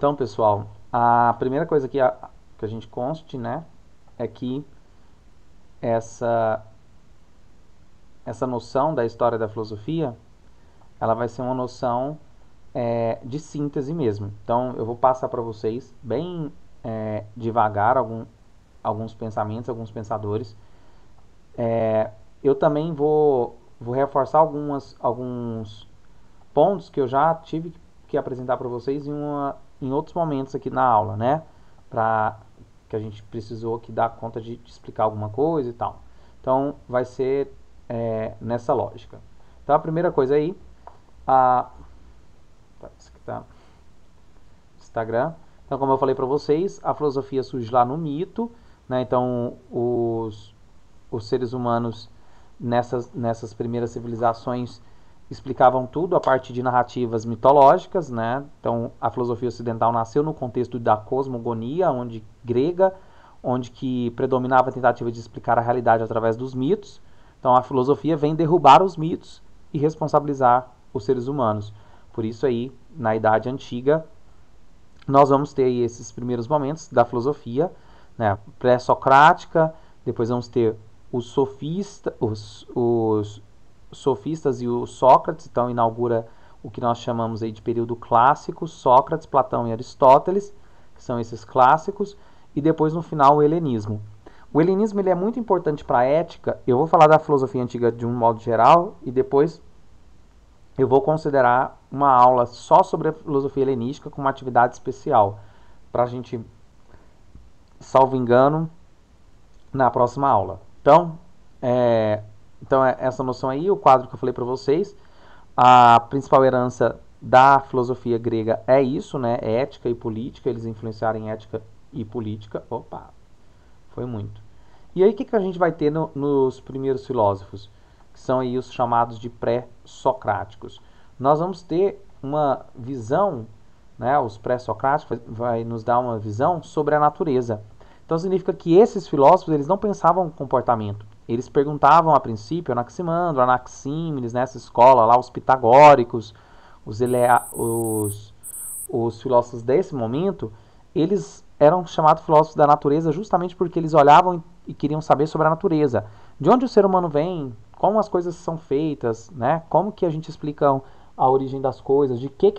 Então, pessoal, a primeira coisa que a gente conste, né, é que essa, essa noção da história da filosofia, ela vai ser uma noção de síntese mesmo. Então, eu vou passar para vocês bem devagar alguns pensamentos, alguns pensadores. Eu também vou reforçar alguns pontos que eu já tive que apresentar para vocês em outros momentos aqui na aula, né? Para que a gente precisou aqui dar conta de explicar alguma coisa e tal. Então, vai ser nessa lógica. Então, a primeira coisa aí, isso aqui tá Instagram. Então, como eu falei para vocês, a filosofia surge lá no mito, né? Então, os seres humanos nessas primeiras civilizações explicavam tudo a partir de narrativas mitológicas, né? Então, a filosofia ocidental nasceu no contexto da cosmogonia, grega, onde que predominava a tentativa de explicar a realidade através dos mitos. Então, a filosofia vem derrubar os mitos e responsabilizar os seres humanos. Por isso aí, na Idade Antiga, nós vamos ter aí esses primeiros momentos da filosofia, né, pré-socrática, depois vamos ter os sofistas e o Sócrates, então inaugura o que nós chamamos aí de período clássico, Sócrates, Platão e Aristóteles, que são esses clássicos, e depois no final o helenismo. O helenismo ele é muito importante para a ética. Eu vou falar da filosofia antiga de um modo geral e depois eu vou considerar uma aula só sobre a filosofia helenística com uma atividade especial para a gente, salvo engano, na próxima aula. Então, essa noção aí, o quadro que eu falei para vocês, a principal herança da filosofia grega é isso, né? É ética e política, eles influenciaram em ética e política. Opa, foi muito. E aí o que a gente vai ter nos primeiros filósofos? Que são aí os chamados de pré-socráticos. Nós vamos ter uma visão, né? Os pré-socráticos vai nos dar uma visão sobre a natureza. Então significa que esses filósofos eles não pensavam em comportamento. Eles perguntavam a princípio, Anaximandro, Anaxímenes, nessa escola lá, os pitagóricos, os filósofos desse momento, eles eram chamados filósofos da natureza justamente porque eles olhavam e queriam saber sobre a natureza. De onde o ser humano vem, como as coisas são feitas, né? Como que a gente explica a origem das coisas, de que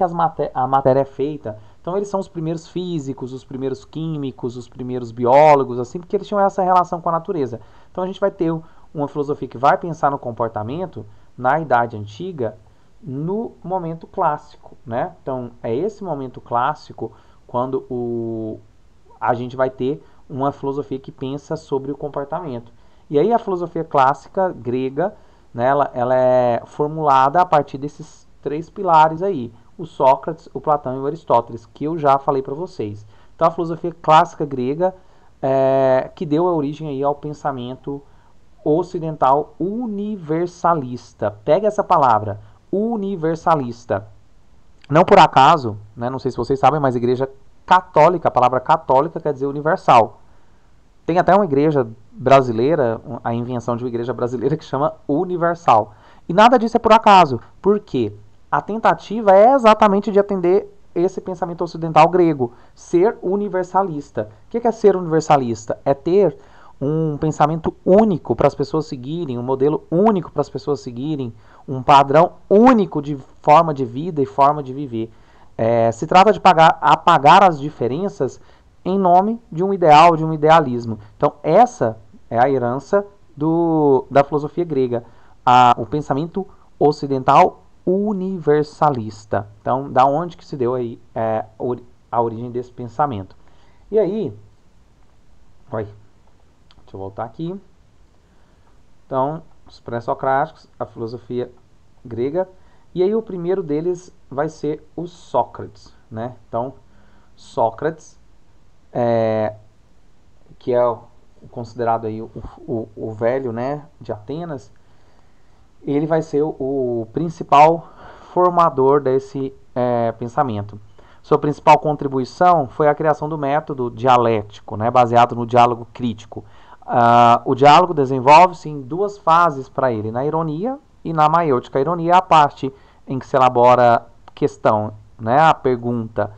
a matéria é feita. Então eles são os primeiros físicos, os primeiros químicos, os primeiros biólogos, assim, porque eles tinham essa relação com a natureza. Então a gente vai ter uma filosofia que vai pensar no comportamento na Idade Antiga, no momento clássico, né? Então é esse momento clássico quando a gente vai ter uma filosofia que pensa sobre o comportamento. E aí a filosofia clássica grega, né, ela é formulada a partir desses três pilares aí, o Sócrates, o Platão e o Aristóteles, que eu já falei para vocês. Então a filosofia clássica grega que deu a origem aí ao pensamento ocidental universalista. Pega essa palavra, universalista. Não por acaso, né, não sei se vocês sabem, mas a igreja católica, a palavra católica quer dizer universal. Tem até uma igreja brasileira, a invenção de uma igreja brasileira que chama Universal. E nada disso é por acaso. Por quê? A tentativa é exatamente de atender esse pensamento ocidental grego, ser universalista. O que é ser universalista? É ter um pensamento único para as pessoas seguirem, um modelo único para as pessoas seguirem, um padrão único de forma de vida e forma de viver. Se trata de apagar as diferenças em nome de um ideal, de um idealismo. Então, essa é a herança da filosofia grega, o pensamento ocidental universalista. Então, da onde que se deu aí a origem desse pensamento? E aí, deixa eu voltar aqui. Então, os pré-socráticos, a filosofia grega, e aí o primeiro deles vai ser o Sócrates, né? Então, Sócrates, que é considerado aí o velho, né, de Atenas, ele vai ser o principal formador desse pensamento. Sua principal contribuição foi a criação do método dialético, né, baseado no diálogo crítico. O diálogo desenvolve-se em duas fases para ele, na ironia e na maiêutica. A ironia é a parte em que se elabora questão, né, a pergunta.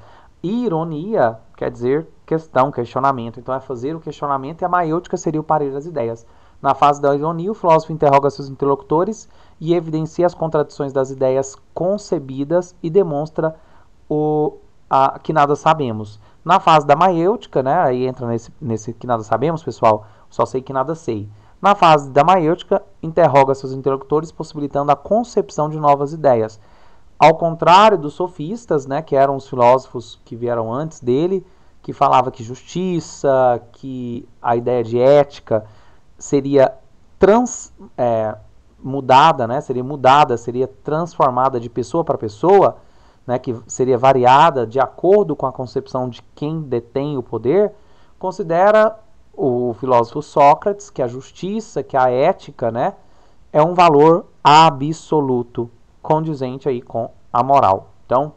Ironia quer dizer questão, questionamento. Então é fazer o questionamento e a maiêutica seria o parejo das ideias. Na fase da ironia, o filósofo interroga seus interlocutores e evidencia as contradições das ideias concebidas e demonstra que nada sabemos. Na fase da maiêutica, né, aí entra nesse que nada sabemos, pessoal, só sei que nada sei. Na fase da maiêutica, interroga seus interlocutores, possibilitando a concepção de novas ideias. Ao contrário dos sofistas, né, que eram os filósofos que vieram antes dele, que falava que justiça, que a ideia de ética seria mudada, né, seria transformada de pessoa para pessoa, né, que seria variada de acordo com a concepção de quem detém o poder, considera o filósofo Sócrates que a justiça, que a ética, né, é um valor absoluto, condizente aí com a moral. Então,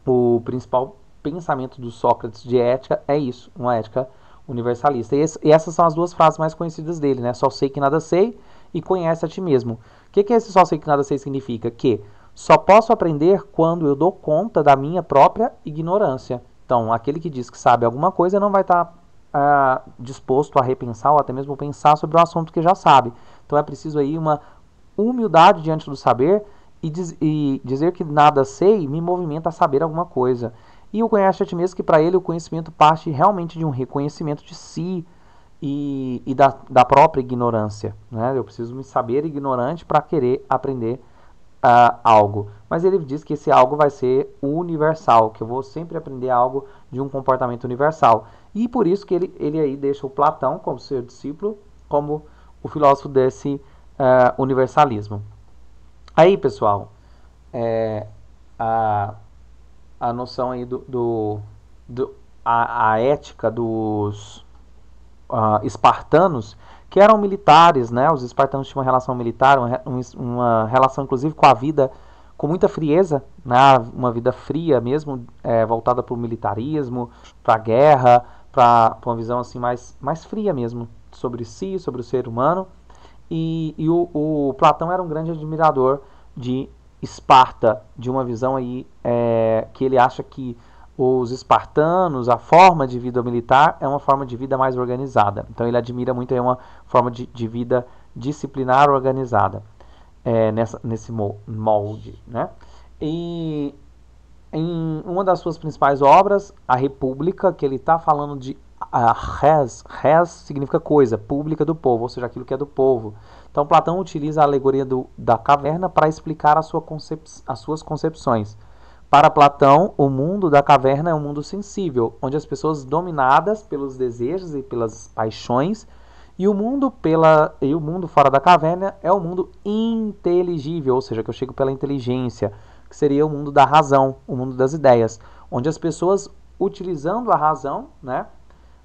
o principal pensamento do Sócrates de ética é isso, uma ética universalista. E essas são as duas frases mais conhecidas dele, né? Só sei que nada sei e conhece a ti mesmo. O que esse só sei que nada sei significa? Que só posso aprender quando eu dou conta da minha própria ignorância. Então, aquele que diz que sabe alguma coisa não vai estar disposto a repensar ou até mesmo pensar sobre o assunto que já sabe. Então, é preciso aí uma humildade diante do saber e dizer que nada sei me movimenta a saber alguma coisa. E o conhece a ti mesmo, que para ele o conhecimento parte realmente de um reconhecimento de si e da própria ignorância. Né? Eu preciso me saber ignorante para querer aprender algo. Mas ele diz que esse algo vai ser universal, que eu vou sempre aprender algo de um comportamento universal. E por isso que ele aí deixa o Platão como seu discípulo, como o filósofo desse universalismo. Aí, pessoal, a, a noção aí a ética dos espartanos, que eram militares, né? Os espartanos tinham uma relação militar, uma relação inclusive com a vida com muita frieza, né? Uma vida fria mesmo, voltada para o militarismo, para a guerra, para uma visão assim mais fria mesmo sobre si, sobre o ser humano. E o Platão era um grande admirador de Esparta, de uma visão aí que ele acha que os espartanos, a forma de vida militar é uma forma de vida mais organizada. Então ele admira muito aí uma forma de vida disciplinar organizada nesse molde. Né? E em uma das suas principais obras, A República, que ele está falando de res significa coisa, pública do povo, ou seja, aquilo que é do povo. Então Platão utiliza a alegoria da caverna para explicar as suas concepções. Para Platão, o mundo da caverna é um mundo sensível, onde as pessoas dominadas pelos desejos e pelas paixões, e o mundo fora da caverna é o mundo inteligível, ou seja, que eu chego pela inteligência, que seria o mundo da razão, o mundo das ideias, onde as pessoas, utilizando a razão, né,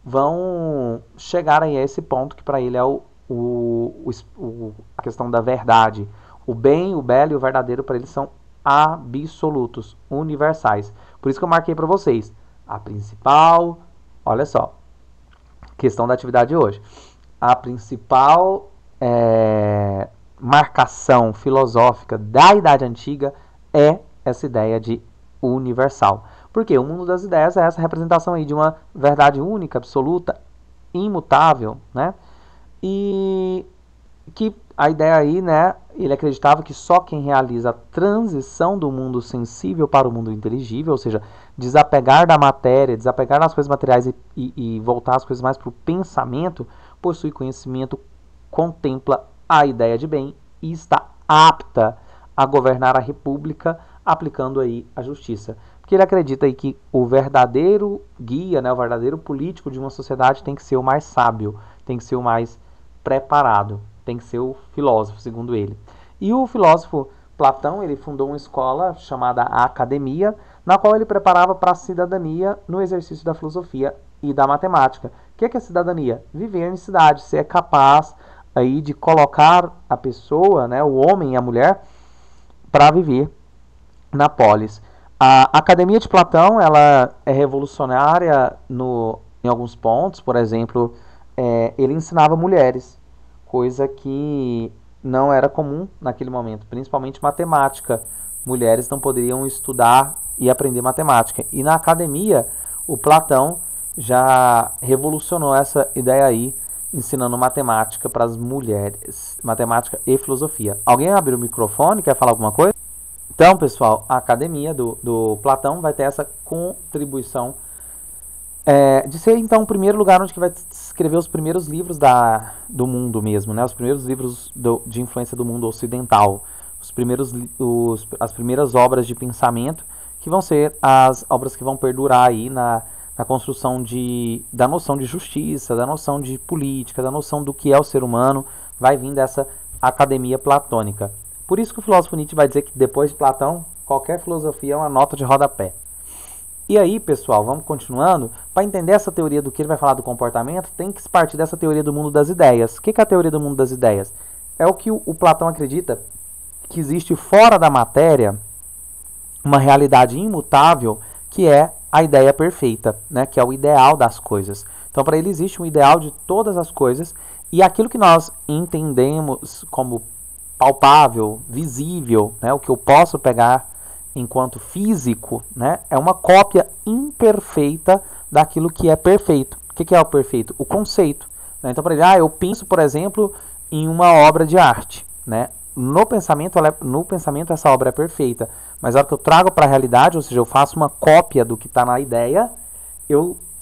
vão chegar aí a esse ponto que para ele é a questão da verdade. O bem, o belo e o verdadeiro para eles são absolutos, universais. Por isso que eu marquei para vocês a principal, olha só, questão da atividade de hoje. A principal marcação filosófica da Idade Antiga é essa ideia de universal. Porque o mundo das ideias é essa representação aí de uma verdade única, absoluta, imutável, né? E que a ideia aí, né, ele acreditava que só quem realiza a transição do mundo sensível para o mundo inteligível, ou seja, desapegar da matéria, desapegar das coisas materiais e voltar as coisas mais para o pensamento, possui conhecimento, contempla a ideia de bem e está apta a governar a república, aplicando aí a justiça. Porque ele acredita aí que o verdadeiro guia, né, o verdadeiro político de uma sociedade tem que ser o mais sábio, tem que ser o mais preparado, tem que ser o filósofo, segundo ele. E o filósofo Platão, ele fundou uma escola chamada Academia, na qual ele preparava para a cidadania no exercício da filosofia e da matemática. O que é cidadania? Viver em cidade, ser capaz aí de colocar a pessoa, né, o homem e a mulher, para viver na polis. A Academia de Platão, ela é revolucionária em alguns pontos. Por exemplo, ele ensinava mulheres, coisa que não era comum naquele momento, principalmente matemática. Mulheres não poderiam estudar e aprender matemática. E na academia, o Platão já revolucionou essa ideia aí, ensinando matemática para as mulheres, matemática e filosofia. Alguém abriu o microfone, quer falar alguma coisa? Então, pessoal, a academia do Platão vai ter essa contribuição de ser, então, o primeiro lugar onde que vai escrever os primeiros livros do mundo mesmo, né? Os primeiros livros de influência do mundo ocidental, as primeiras obras de pensamento, que vão ser as obras que vão perdurar aí na construção da noção de justiça, da noção de política, da noção do que é o ser humano, vai vir dessa academia platônica. Por isso que o filósofo Nietzsche vai dizer que depois de Platão, qualquer filosofia é uma nota de rodapé. E aí, pessoal, vamos continuando. Para entender essa teoria do que ele vai falar do comportamento, tem que se partir dessa teoria do mundo das ideias. O que é a teoria do mundo das ideias? É o que o Platão acredita que existe fora da matéria uma realidade imutável, que é a ideia perfeita, né? Que é o ideal das coisas. Então, para ele existe um ideal de todas as coisas, e aquilo que nós entendemos como palpável, visível, né? O que eu posso pegar enquanto físico, né? É uma cópia imperfeita daquilo que é perfeito. O que é o perfeito? O conceito. Né? Então, para ele, eu penso, por exemplo, em uma obra de arte, né? No pensamento essa obra é perfeita, mas a hora que eu trago para a realidade, ou seja, eu faço uma cópia do que está na ideia,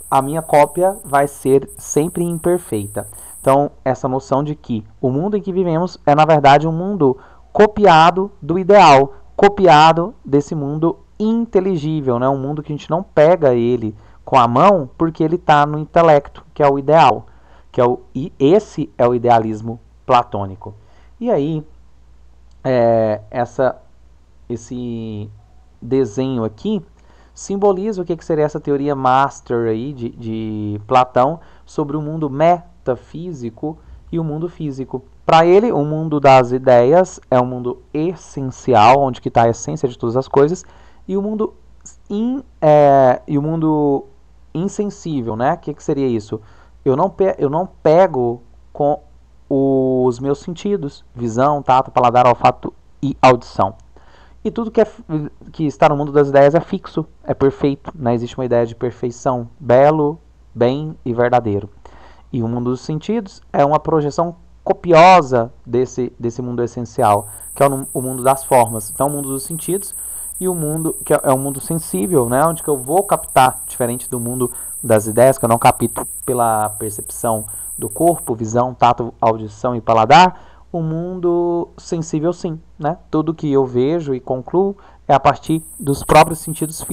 a minha cópia vai ser sempre imperfeita. Então, essa noção de que o mundo em que vivemos é, na verdade, um mundo copiado do ideal, copiado desse mundo inteligível, né? Um mundo que a gente não pega ele com a mão porque ele está no intelecto, que é o ideal, e esse é o idealismo platônico. E aí, esse desenho aqui simboliza o que seria essa teoria master aí de Platão sobre o mundo metafísico e o mundo físico. Para ele, o mundo das ideias é um mundo essencial, onde está a essência de todas as coisas, e o mundo insensível, né? O que seria isso? Eu não pego com os meus sentidos, visão, tato, paladar, olfato e audição. E tudo que está no mundo das ideias é fixo, é perfeito, né? Existe uma ideia de perfeição, belo, bem e verdadeiro. E o mundo dos sentidos é uma projeção copiosa desse mundo essencial, que é o mundo das formas. Então, o mundo dos sentidos e o mundo que é o mundo sensível, né? Onde que eu vou captar, diferente do mundo das ideias, que eu não capto pela percepção do corpo, visão, tato, audição e paladar. O mundo sensível, sim, né? Tudo que eu vejo e concluo é a partir dos próprios sentidos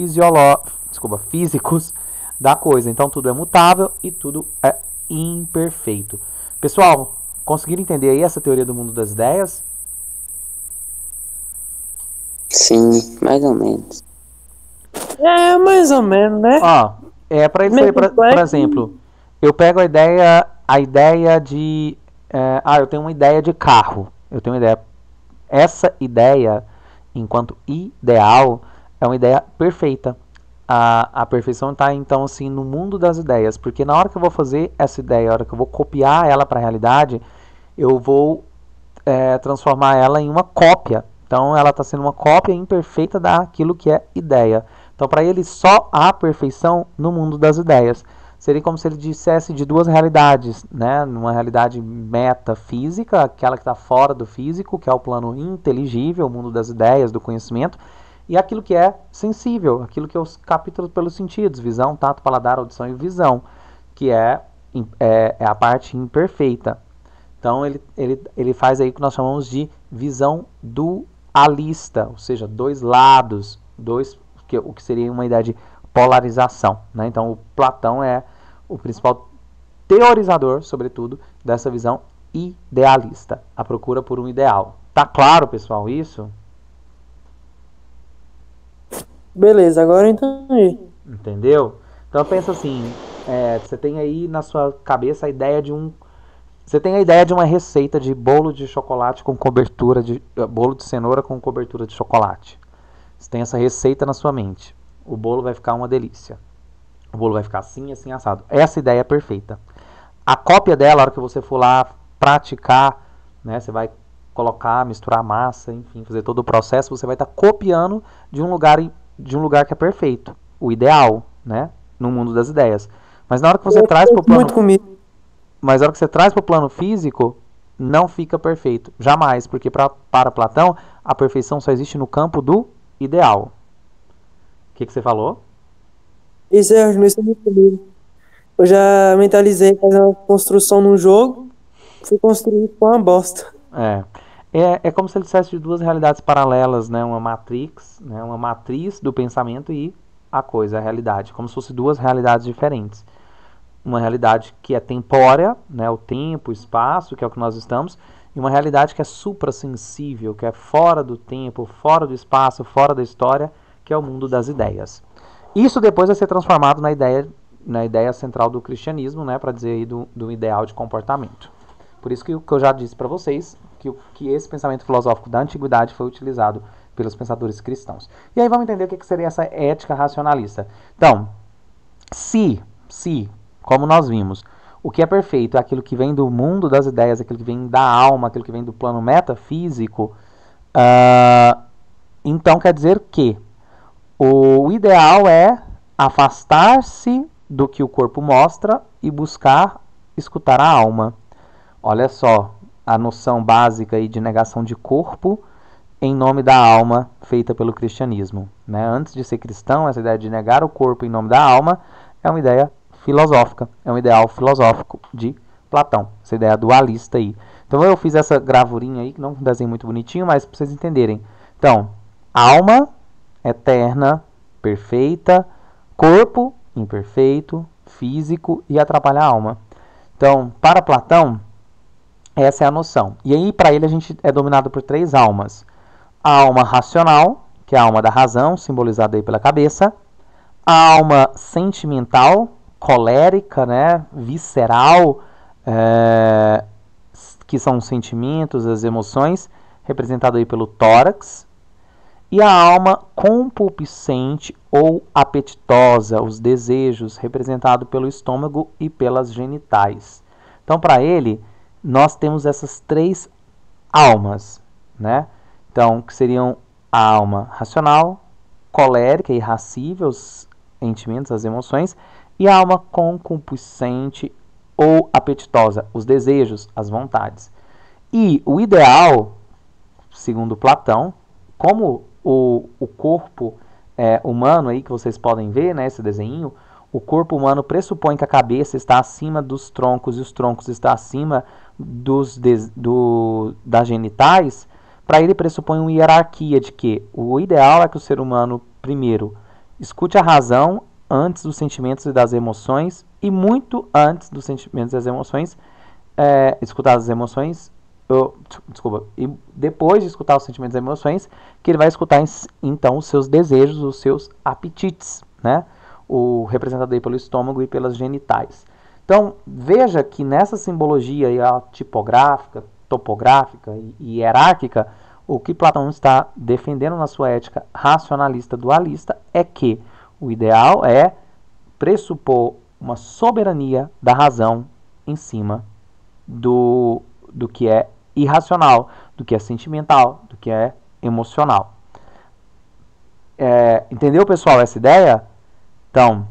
físicos da coisa. Então, tudo é mutável e tudo é imperfeito. Pessoal, conseguiram entender aí essa teoria do mundo das ideias? Sim, mais ou menos. Mais ou menos, né? Para isso aí, por exemplo, eu pego a ideia de... eu tenho uma ideia de carro. Eu tenho uma ideia... Essa ideia, enquanto ideal, é uma ideia perfeita. A perfeição está, então, assim, no mundo das ideias. Porque na hora que eu vou fazer essa ideia, na hora que eu vou copiar ela para a realidade, eu vou transformar ela em uma cópia. Então, ela está sendo uma cópia imperfeita daquilo que é ideia. Então, para ele, só há perfeição no mundo das ideias. Seria como se ele dissesse de duas realidades, né? Uma realidade metafísica, aquela que está fora do físico, que é o plano inteligível, o mundo das ideias, do conhecimento, e aquilo que é sensível, aquilo que é os capítulos pelos sentidos, visão, tato, paladar, audição e visão, que é a parte imperfeita. Então, ele faz aí o que nós chamamos de visão dualista, ou seja, dois lados, o que seria uma ideia de polarização, né? Então, o Platão é o principal teorizador, sobretudo, dessa visão idealista, a procura por um ideal. Tá claro, pessoal, isso? Beleza, agora eu entendi. Entendeu? Então, pensa assim, você tem aí na sua cabeça a ideia de você tem a ideia de uma receita de bolo de chocolate com cobertura bolo de cenoura com cobertura de chocolate. Você tem essa receita na sua mente. O bolo vai ficar uma delícia. O bolo vai ficar assim, assim, assado. Essa ideia é perfeita. A cópia dela, a hora que você for lá praticar, né, você vai colocar, misturar massa, enfim, fazer todo o processo, você vai estar copiando de um lugar de um lugar que é perfeito, o ideal, né? No mundo das ideias. Mas na hora que você traz para o plano, Muito comigo. mas na hora que você traz para o plano físico, não fica perfeito, jamais, porque para Platão a perfeição só existe no campo do ideal. O que você falou? Isso é muito comigo. Eu já mentalizei fazer uma construção num jogo, fui construir com uma bosta. É como se ele dissesse de duas realidades paralelas, né? Uma matrix, né? Uma matriz do pensamento e a coisa, a realidade, como se fossem duas realidades diferentes. Uma realidade que é tempórea, né? O tempo, o espaço, que é o que nós estamos, e uma realidade que é suprassensível, que é fora do tempo, fora do espaço, fora da história, que é o mundo das ideias. Isso depois vai ser transformado na ideia central do cristianismo, né? Para dizer aí do ideal de comportamento. Por isso que eu já disse para vocês que esse pensamento filosófico da antiguidade foi utilizado pelos pensadores cristãos. E aí vamos entender o que seria essa ética racionalista. Então, se, como nós vimos, o que é perfeito é aquilo que vem do mundo das ideias, aquilo que vem da alma, aquilo que vem do plano metafísico, então quer dizer que o ideal é afastar-se do que o corpo mostra e buscar escutar a alma. Olha só a noção básica aí de negação de corpo em nome da alma feita pelo cristianismo. Né? Antes de ser cristão, essa ideia de negar o corpo em nome da alma é uma ideia filosófica, é um ideal filosófico de Platão, essa ideia dualista aí. Então eu fiz essa gravurinha aí, que não é um desenho muito bonitinho, mas para vocês entenderem. Então, alma eterna, perfeita, corpo imperfeito, físico e atrapalha a alma. Então, para Platão, essa é a noção. E aí, para ele, a gente é dominado por três almas. A alma racional, que é a alma da razão, simbolizada aí pela cabeça. A alma sentimental, colérica, né, visceral, que são os sentimentos, as emoções, representado aí pelo tórax. E a alma concupiscente ou apetitosa, os desejos, representado pelo estômago e pelas genitais. Então, para ele, nós temos essas três almas, né? Então, que seriam a alma racional, colérica, irascível, os sentimentos, as emoções, e a alma concupiscente ou apetitosa, os desejos, as vontades. E o ideal, segundo Platão, como o corpo humano aí que vocês podem ver, né, esse desenho, o corpo humano pressupõe que a cabeça está acima dos troncos e os troncos estão acima das genitais. Para ele pressupõe uma hierarquia de que o ideal é que o ser humano, primeiro, escute a razão antes dos sentimentos e das emoções, e muito antes dos sentimentos e das emoções, escutar as emoções, e depois de escutar os sentimentos e emoções, que ele vai escutar então os seus desejos, os seus apetites, né? O representado aí pelo estômago e pelas genitais. Então, veja que nessa simbologia tipográfica, topográfica e hierárquica, o que Platão está defendendo na sua ética racionalista dualista é que o ideal é pressupor uma soberania da razão em cima do que é irracional, do que é sentimental, do que é emocional. Entendeu, pessoal, essa ideia? Então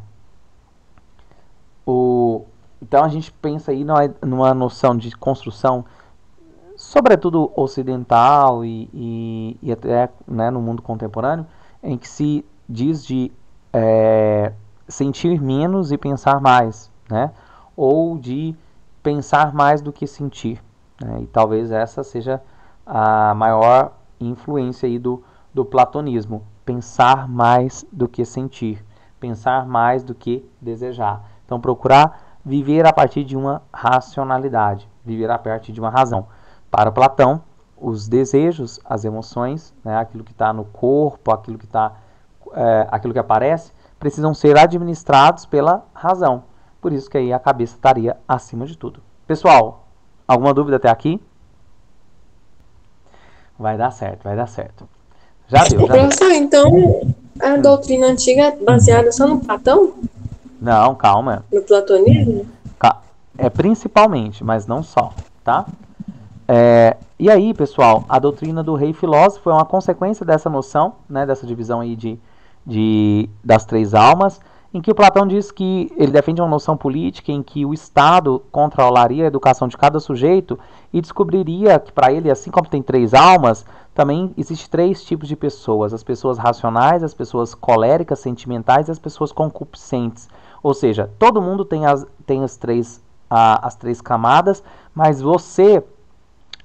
a gente pensa aí numa noção de construção, sobretudo ocidental e até, né, no mundo contemporâneo, em que se diz de sentir menos e pensar mais, né? Ou de pensar mais do que sentir. Né? E talvez essa seja a maior influência aí do platonismo. Pensar mais do que sentir. Pensar mais do que desejar. Então, procurar viver a partir de uma racionalidade. Viver a partir de uma razão. Para Platão, os desejos, as emoções, né, aquilo que está no corpo, aquilo que aparece, precisam ser administrados pela razão. Por isso que aí a cabeça estaria acima de tudo. Pessoal, alguma dúvida até aqui? Vai dar certo, vai dar certo. Já deu, já deu. Professor, então a doutrina antiga é baseada só no Platão? Não, calma. No platonismo? É principalmente, mas não só, tá? E aí, pessoal, a doutrina do rei filósofo é uma consequência dessa noção, né, dessa divisão aí de das três almas, em que o Platão diz que ele defende uma noção política em que o Estado controlaria a educação de cada sujeito e descobriria que para ele, assim como tem três almas, também existe três tipos de pessoas: as pessoas racionais, as pessoas coléricas, sentimentais e as pessoas concupiscentes. Ou seja, todo mundo tem as três camadas, mas você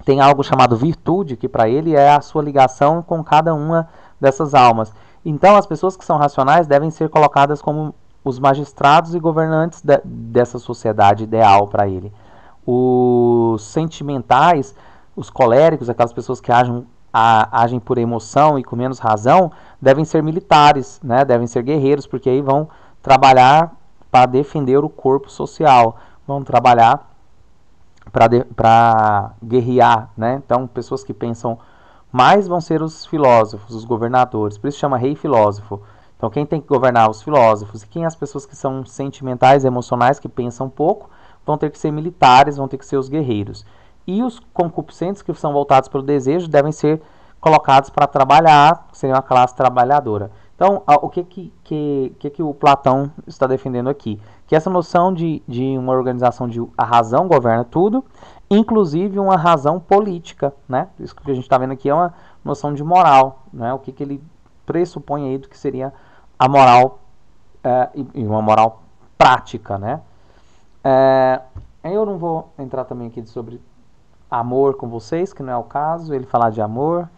tem algo chamado virtude, que para ele é a sua ligação com cada uma dessas almas. Então, as pessoas que são racionais devem ser colocadas como os magistrados e governantes dessa sociedade ideal para ele. Os sentimentais, os coléricos, aquelas pessoas que agem por emoção e com menos razão, devem ser militares, né? Devem ser guerreiros, porque aí vão trabalhar para defender o corpo social, vão trabalhar para guerrear, né? Então, pessoas que pensam mais vão ser os filósofos, os governadores. Por isso chama rei filósofo. Então, quem tem que governar? Os filósofos. E quem as pessoas que são sentimentais, emocionais, que pensam pouco, vão ter que ser militares, vão ter que ser os guerreiros. E os concupiscentes, que são voltados pelo desejo, devem ser colocados para trabalhar, que seria uma classe trabalhadora. Então, o que o Platão está defendendo aqui? Que essa noção de uma organização de a razão governa tudo, inclusive uma razão política, né? Isso que a gente está vendo aqui é uma noção de moral, né? O que ele pressupõe aí do que seria a moral, e uma moral prática, né? Eu não vou entrar também aqui sobre amor com vocês, que não é o caso, ele falar de amor.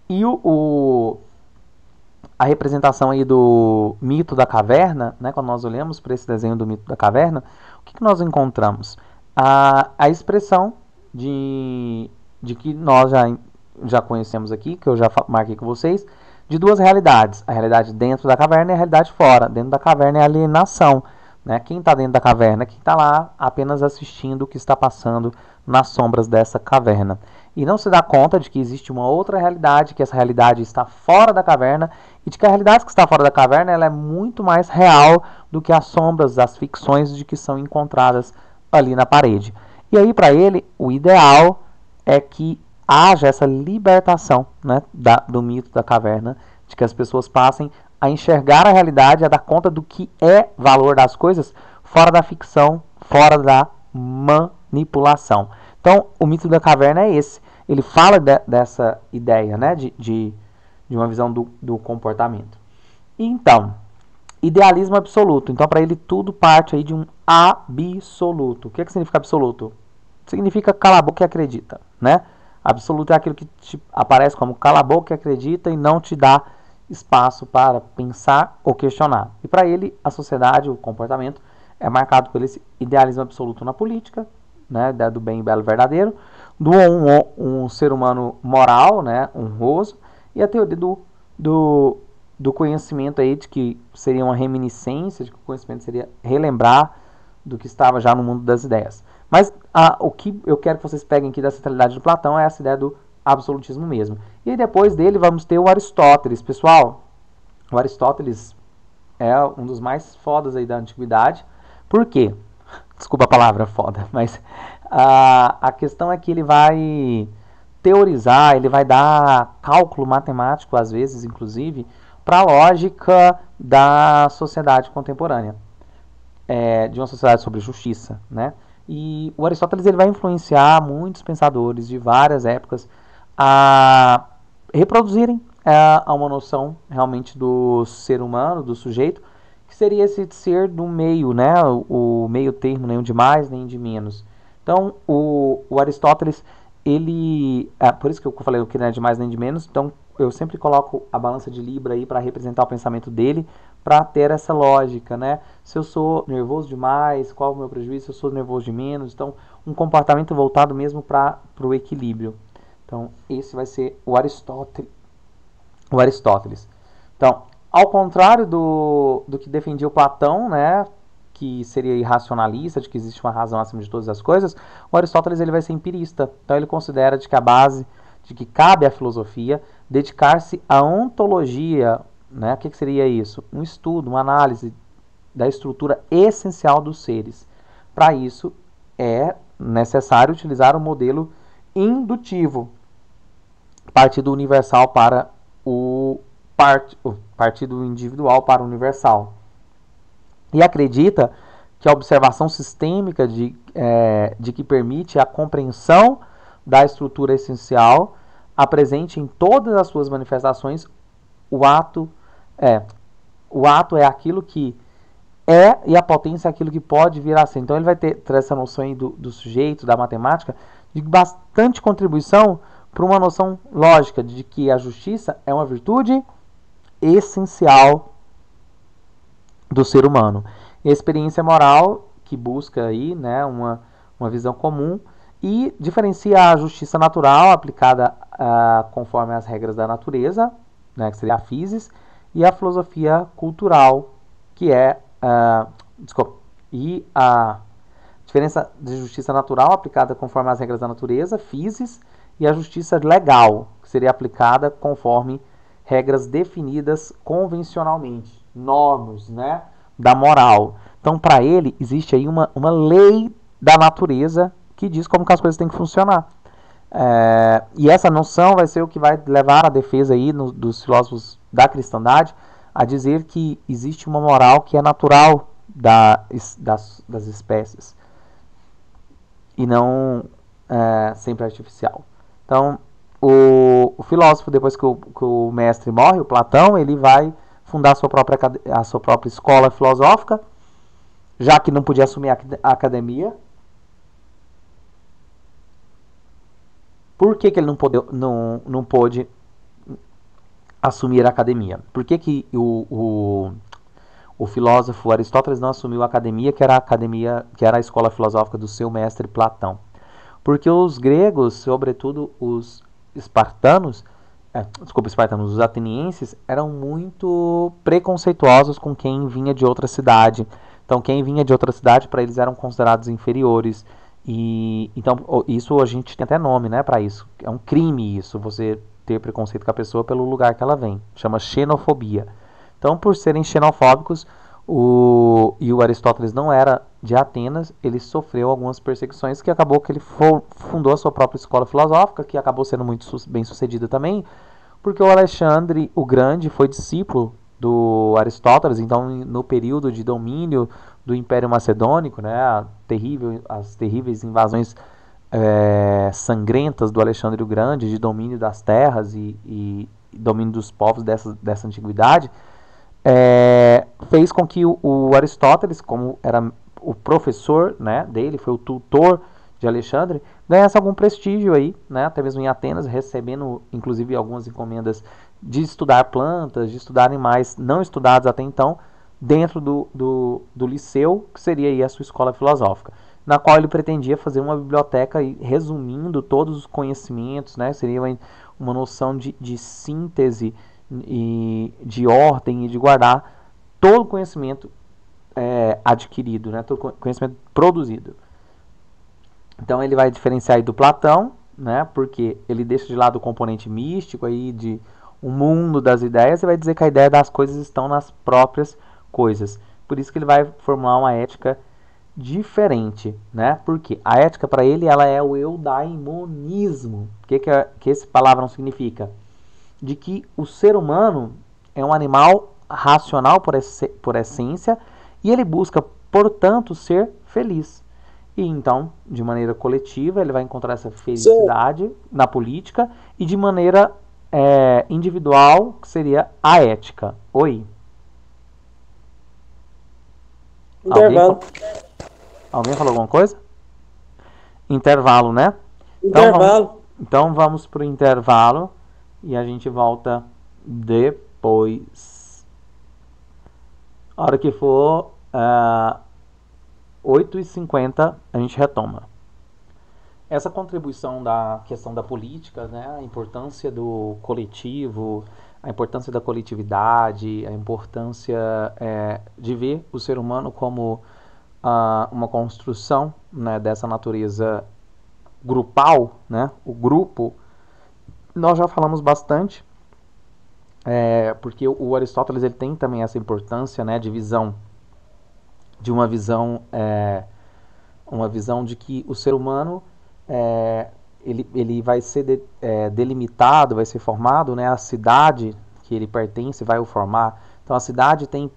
E a representação aí do mito da caverna, né, quando nós olhamos para esse desenho do mito da caverna, o que nós encontramos? A expressão de que nós já conhecemos aqui, que eu já marquei com vocês, de duas realidades: a realidade dentro da caverna e a realidade fora. Dentro da caverna é a alienação, né? Quem está dentro da caverna, quem está lá apenas assistindo o que está passando nas sombras dessa caverna. E não se dá conta de que existe uma outra realidade, que essa realidade está fora da caverna, e de que a realidade que está fora da caverna ela é muito mais real do que as sombras, as ficções de que são encontradas ali na parede. E aí, para ele, o ideal é que haja essa libertação, né, do mito da caverna, de que as pessoas passem a enxergar a realidade, a dar conta do que é valor das coisas fora da ficção, fora da manipulação. Então, o mito da caverna é esse. Ele fala dessa ideia, né, de uma visão do comportamento. Então, idealismo absoluto. Então, para ele, tudo parte aí de um absoluto. O que significa absoluto? Significa cala a boca e acredita, né? Absoluto é aquilo que te aparece como cala a boca e acredita e não te dá espaço para pensar ou questionar. E para ele, a sociedade, o comportamento, é marcado por esse idealismo absoluto na política, né, do bem, belo e verdadeiro, do um ser humano moral, né, honroso, e a teoria do conhecimento aí, de que seria uma reminiscência, de que o conhecimento seria relembrar do que estava já no mundo das ideias. Mas o que eu quero que vocês peguem aqui da centralidade de Platão é essa ideia do absolutismo mesmo. E aí depois dele vamos ter o Aristóteles. Pessoal, o Aristóteles é um dos mais fodas aí da antiguidade. Por quê? Desculpa a palavra foda, mas a questão é que ele vai teorizar, ele vai dar cálculo matemático, às vezes, inclusive, para a lógica da sociedade contemporânea, de uma sociedade sobre justiça, né? E o Aristóteles ele vai influenciar muitos pensadores de várias épocas a reproduzirem uma noção realmente do ser humano, do sujeito, que seria esse ser do meio, né? O meio termo, nem de mais nem de menos. Então, o Aristóteles, ele... por isso que eu falei que não é de mais nem de menos. Então, eu sempre coloco a balança de Libra aí para representar o pensamento dele, para ter essa lógica, né? Se eu sou nervoso demais, qual é o meu prejuízo? Se eu sou nervoso de menos. Então, um comportamento voltado mesmo para o equilíbrio. Então, esse vai ser o Aristóteles. Então, ao contrário do que defendia o Platão, né, que seria irracionalista, de que existe uma razão acima de todas as coisas, o Aristóteles ele vai ser empirista. Então, ele considera de que a base, de que cabe à filosofia dedicar-se à ontologia, né? O que seria isso? Um estudo, uma análise da estrutura essencial dos seres. Para isso, é necessário utilizar o modelo indutivo, partir do universal para o partir do individual para o universal. E acredita que a observação sistêmica de que permite a compreensão da estrutura essencial apresente em todas as suas manifestações. O ato é aquilo que é e a potência é aquilo que pode vir a ser. Então ele vai ter essa noção aí do sujeito, da matemática, de bastante contribuição para uma noção lógica de que a justiça é uma virtude essencial do ser humano. E a experiência moral que busca aí, né, uma visão comum e diferencia a justiça natural aplicada conforme as regras da natureza, né, que seria a physis, e a filosofia cultural, que é e a diferença de justiça natural aplicada conforme as regras da natureza, physis, e a justiça legal, que seria aplicada conforme regras definidas convencionalmente, normas, né, da moral. Então, para ele, existe aí uma lei da natureza que diz como que as coisas têm que funcionar. E essa noção vai ser o que vai levar a defesa aí dos filósofos da cristandade a dizer que existe uma moral que é natural das espécies e não sempre artificial. Então, o filósofo, depois que o mestre morre, o Platão, ele vai fundar a sua própria escola filosófica, já que não podia assumir a academia. Por que ele não pôde assumir a academia? Por que o filósofo Aristóteles não assumiu a academia, que era a escola filosófica do seu mestre Platão? Porque os gregos, sobretudo os espartanos, os atenienses, eram muito preconceituosos com quem vinha de outra cidade. Então, quem vinha de outra cidade, para eles, eram considerados inferiores. Então, isso a gente tem até nome, né, para isso. É um crime isso, você ter preconceito com a pessoa pelo lugar que ela vem. Chama xenofobia. Então, por serem xenofóbicos, o Aristóteles não era de Atenas, ele sofreu algumas perseguições, que acabou que ele fundou a sua própria escola filosófica, que acabou sendo muito bem sucedida também, porque o Alexandre o Grande foi discípulo do Aristóteles. Então, no período de domínio do Império Macedônico, né, as terríveis invasões sangrentas do Alexandre o Grande, de domínio das terras e domínio dos povos dessa antiguidade, fez com que o Aristóteles, como era o professor, né, dele, foi o tutor de Alexandre, ganhasse algum prestígio aí, né, até mesmo em Atenas, recebendo inclusive algumas encomendas de estudar plantas, de estudar animais não estudados até então, dentro do liceu, que seria aí a sua escola filosófica, na qual ele pretendia fazer uma biblioteca resumindo todos os conhecimentos, né, seria uma noção de síntese e de ordem e de guardar todo o conhecimento adquirido, né, todo o conhecimento produzido. Então ele vai diferenciar aí do Platão, né, porque ele deixa de lado o componente místico aí de o mundo das ideias e vai dizer que a ideia das coisas estão nas próprias coisas. Por isso que ele vai formular uma ética diferente, né? Porque a ética para ele, ela é o eudaimonismo. O que esse palavrão significa? De que o ser humano é um animal racional por essência e ele busca, portanto, ser feliz. E então, de maneira coletiva, ele vai encontrar essa felicidade na política e de maneira individual, que seria a ética. Oi? Intervalo. Alguém falou alguma coisa? Intervalo, né? Intervalo. Então vamos para o intervalo e a gente volta depois. A hora que for 8h50 a gente retoma. Essa contribuição da questão da política, né, a importância do coletivo, a importância da coletividade, a importância de ver o ser humano como uma construção, né, dessa natureza grupal, né, o grupo, nós já falamos bastante, porque o Aristóteles ele tem também essa importância, né, de uma visão de que o ser humano ele vai ser delimitado, vai ser formado, né, a cidade que ele pertence vai o formar. Então a cidade tem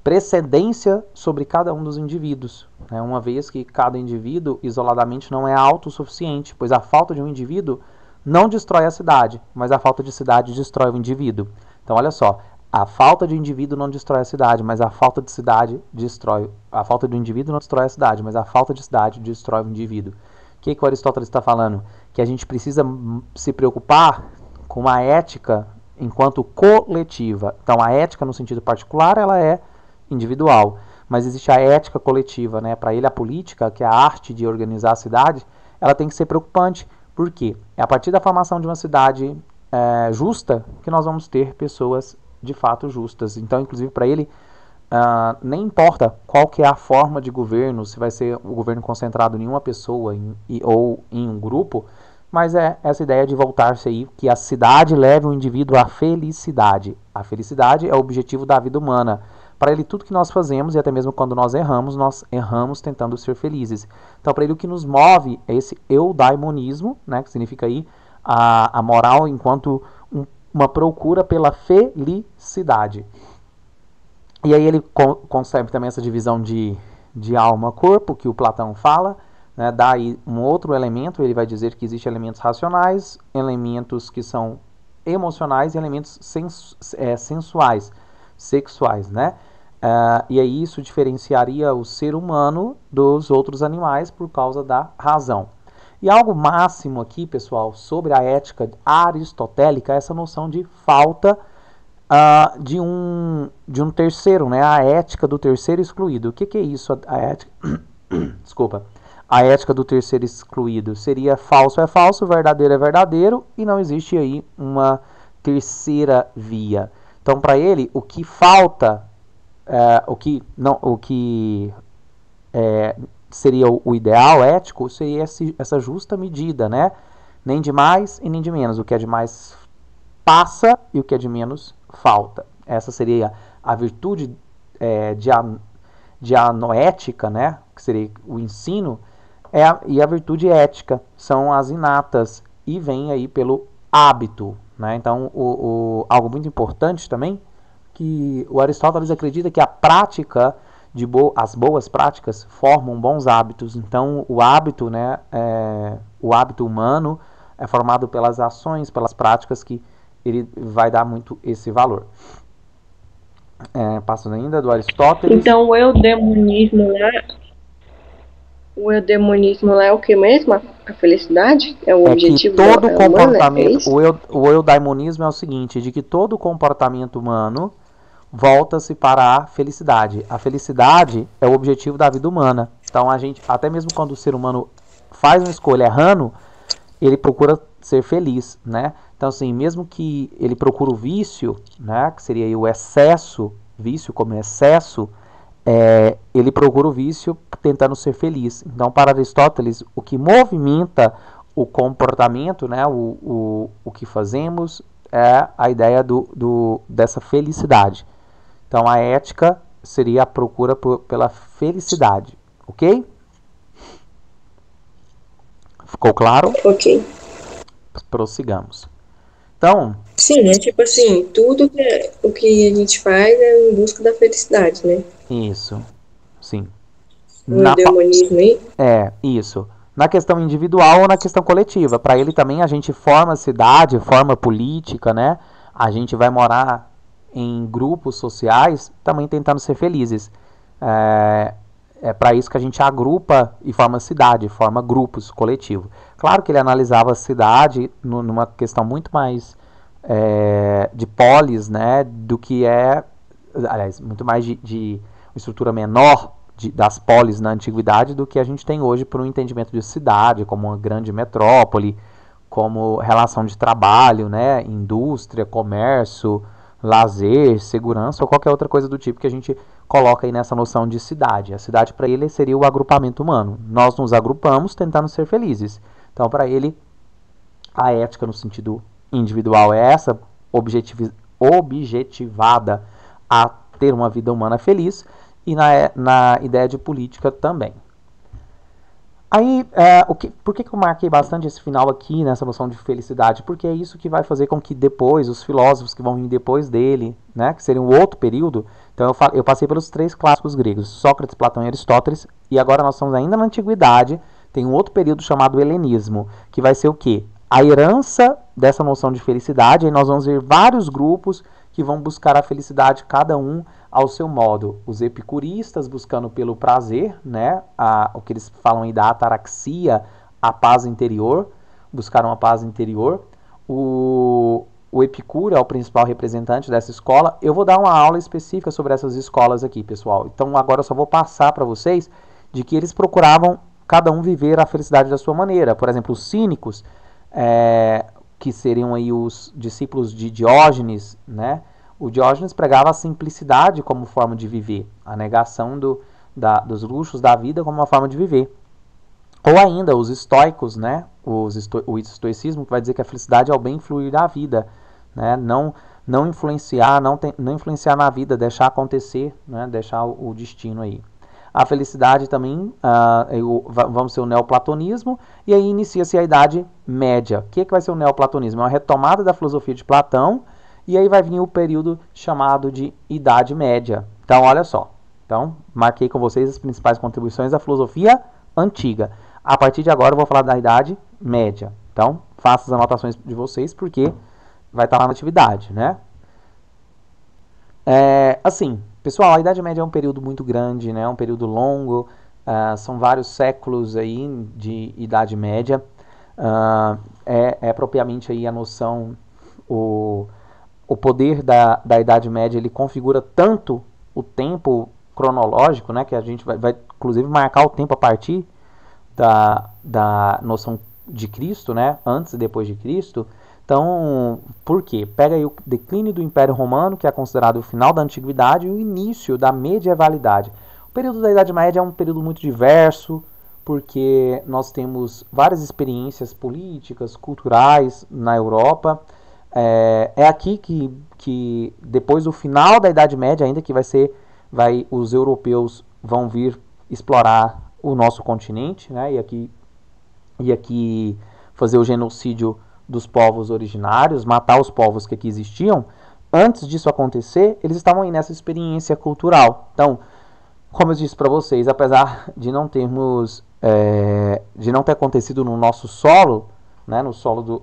precedência sobre cada um dos indivíduos, né? Uma vez que cada indivíduo isoladamente não é autossuficiente, pois a falta de um indivíduo não destrói a cidade, mas a falta de cidade destrói o indivíduo. Então olha só, a falta de indivíduo não destrói a cidade, mas a falta de cidade destrói. A falta do indivíduo não destrói a cidade, mas a falta de cidade destrói o indivíduo. O que o Aristóteles está falando? Que a gente precisa se preocupar com a ética enquanto coletiva. Então a ética no sentido particular ela é individual, mas existe a ética coletiva, né? Para ele a política, que é a arte de organizar a cidade, ela tem que ser preocupante. Por quê? É a partir da formação de uma cidade justa que nós vamos ter pessoas de fato justas. Então, inclusive, para ele, nem importa qual que é a forma de governo, se vai ser o governo concentrado em uma pessoa ou em um grupo, mas é essa ideia de voltar-se aí, que a cidade leve o indivíduo à felicidade. A felicidade é o objetivo da vida humana. Para ele, tudo que nós fazemos, e até mesmo quando nós erramos tentando ser felizes. Então, para ele, o que nos move é esse eudaimonismo, né, que significa aí a moral enquanto uma procura pela felicidade. E aí ele concebe também essa divisão de alma-corpo, que o Platão fala, né, dá aí um outro elemento, ele vai dizer que existem elementos racionais, elementos que são emocionais e elementos sensuais, sexuais, né? E aí isso diferenciaria o ser humano dos outros animais por causa da razão. E algo máximo aqui, pessoal, sobre a ética aristotélica, é essa noção de falta de um terceiro, né? A ética do terceiro excluído. O que é isso? A ética... Desculpa. A ética do terceiro excluído seria falso é falso, verdadeiro é verdadeiro, e não existe aí uma terceira via. Então, para ele, o que falta, seria o ideal ético, seria essa justa medida, né? Nem de mais e nem de menos. O que é de mais passa e o que é de menos falta. Essa seria a virtude de anoética, né? Que seria o ensino, e a virtude ética são as inatas e vem aí pelo hábito, né? Então, algo muito importante também, que o Aristóteles acredita que a prática as boas práticas formam bons hábitos. Então, o hábito, né, o hábito humano é formado pelas ações, pelas práticas, que ele vai dar muito esse valor. Passando ainda do Aristóteles. Então, o eudemonismo lá é o que mesmo? A felicidade? É o objetivo que todo comportamento humano, o eudaimonismo é o seguinte, de que todo comportamento humano volta-se para a felicidade. A felicidade é o objetivo da vida humana. Então, até mesmo quando o ser humano faz uma escolha errando, ele procura ser feliz, né? Então, assim, mesmo que ele procure o vício, né, que seria aí o excesso, vício como excesso, ele procura o vício tentando ser feliz. Então, para Aristóteles, o que movimenta o comportamento, né, o que fazemos, é a ideia dessa felicidade. Então, a ética seria a procura pela felicidade, ok? Ficou claro? Ok. Prossigamos. Então... Sim, é tipo assim, tudo o que a gente faz é em busca da felicidade, né? Isso, sim. O eudemonismo aí? Isso. Na questão individual ou na questão coletiva. Para ele também a gente forma cidade, forma política, né? A gente vai morar em grupos sociais também tentando ser felizes. É para isso que a gente agrupa e forma cidade, forma grupos coletivos. Claro que ele analisava a cidade numa questão muito mais de polis, né, do que aliás, muito mais de uma estrutura menor das polis na antiguidade do que a gente tem hoje para um entendimento de cidade, como uma grande metrópole, como relação de trabalho, né, indústria, comércio, lazer, segurança ou qualquer outra coisa do tipo que a gente coloca aí nessa noção de cidade. A cidade para ele seria o agrupamento humano. Nós nos agrupamos tentando ser felizes. Então, para ele, a ética no sentido individual é essa, objetivada a ter uma vida humana feliz, e na ideia de política também. Aí, por que eu marquei bastante esse final aqui nessa noção de felicidade? Porque é isso que vai fazer com que depois, os filósofos que vão vir depois dele, né, que seria um outro período, então eu passei pelos 3 clássicos gregos, Sócrates, Platão e Aristóteles, e agora nós estamos ainda na Antiguidade, tem um outro período chamado helenismo, que vai ser o quê? A herança dessa noção de felicidade, aí nós vamos ver vários grupos que vão buscar a felicidade, cada um ao seu modo. Os epicuristas buscando pelo prazer, né, o que eles falam aí da ataraxia, a paz interior, buscaram a paz interior. O Epicuro é o principal representante dessa escola. Eu vou dar uma aula específica sobre essas escolas aqui, pessoal. Então agora eu só vou passar para vocês de que eles procuravam cada um viver a felicidade da sua maneira. Por exemplo, os cínicos, que seriam aí os discípulos de Diógenes, né? O Diógenes pregava a simplicidade como forma de viver, a negação dos luxos da vida como uma forma de viver. Ou ainda os estoicos, né? O estoicismo, que vai dizer que a felicidade é o bem fluir da vida, né? Não influenciar, não influenciar na vida, deixar acontecer, né? Deixar o destino aí. A felicidade também, vamos ser o neoplatonismo, e aí inicia-se a Idade Média. O que vai ser o neoplatonismo? É uma retomada da filosofia de Platão, e aí vai vir o período chamado de Idade Média. Então, olha só. Então, marquei com vocês as principais contribuições da filosofia antiga. A partir de agora eu vou falar da Idade Média. Então, faça as anotações de vocês, porque vai estar lá na atividade, né? Assim, pessoal, a Idade Média é um período muito grande, né? Um período longo, são vários séculos aí de Idade Média. Propriamente aí a noção, o poder da Idade Média, ele configura tanto o tempo cronológico, né? Que a gente vai inclusive marcar o tempo a partir da noção de Cristo, né? Antes e depois de Cristo. Então, por quê? Pega aí o declínio do Império Romano, que é considerado o final da Antiguidade, e o início da medievalidade. O período da Idade Média é um período muito diverso, porque nós temos várias experiências políticas, culturais na Europa. É aqui que depois do final da Idade Média, ainda que os europeus vão vir explorar o nosso continente, né? E aqui fazer o genocídio dos povos originários, matar os povos que aqui existiam. Antes disso acontecer, eles estavam aí nessa experiência cultural. Então, como eu disse para vocês, apesar de não ter acontecido no nosso solo, né, no solo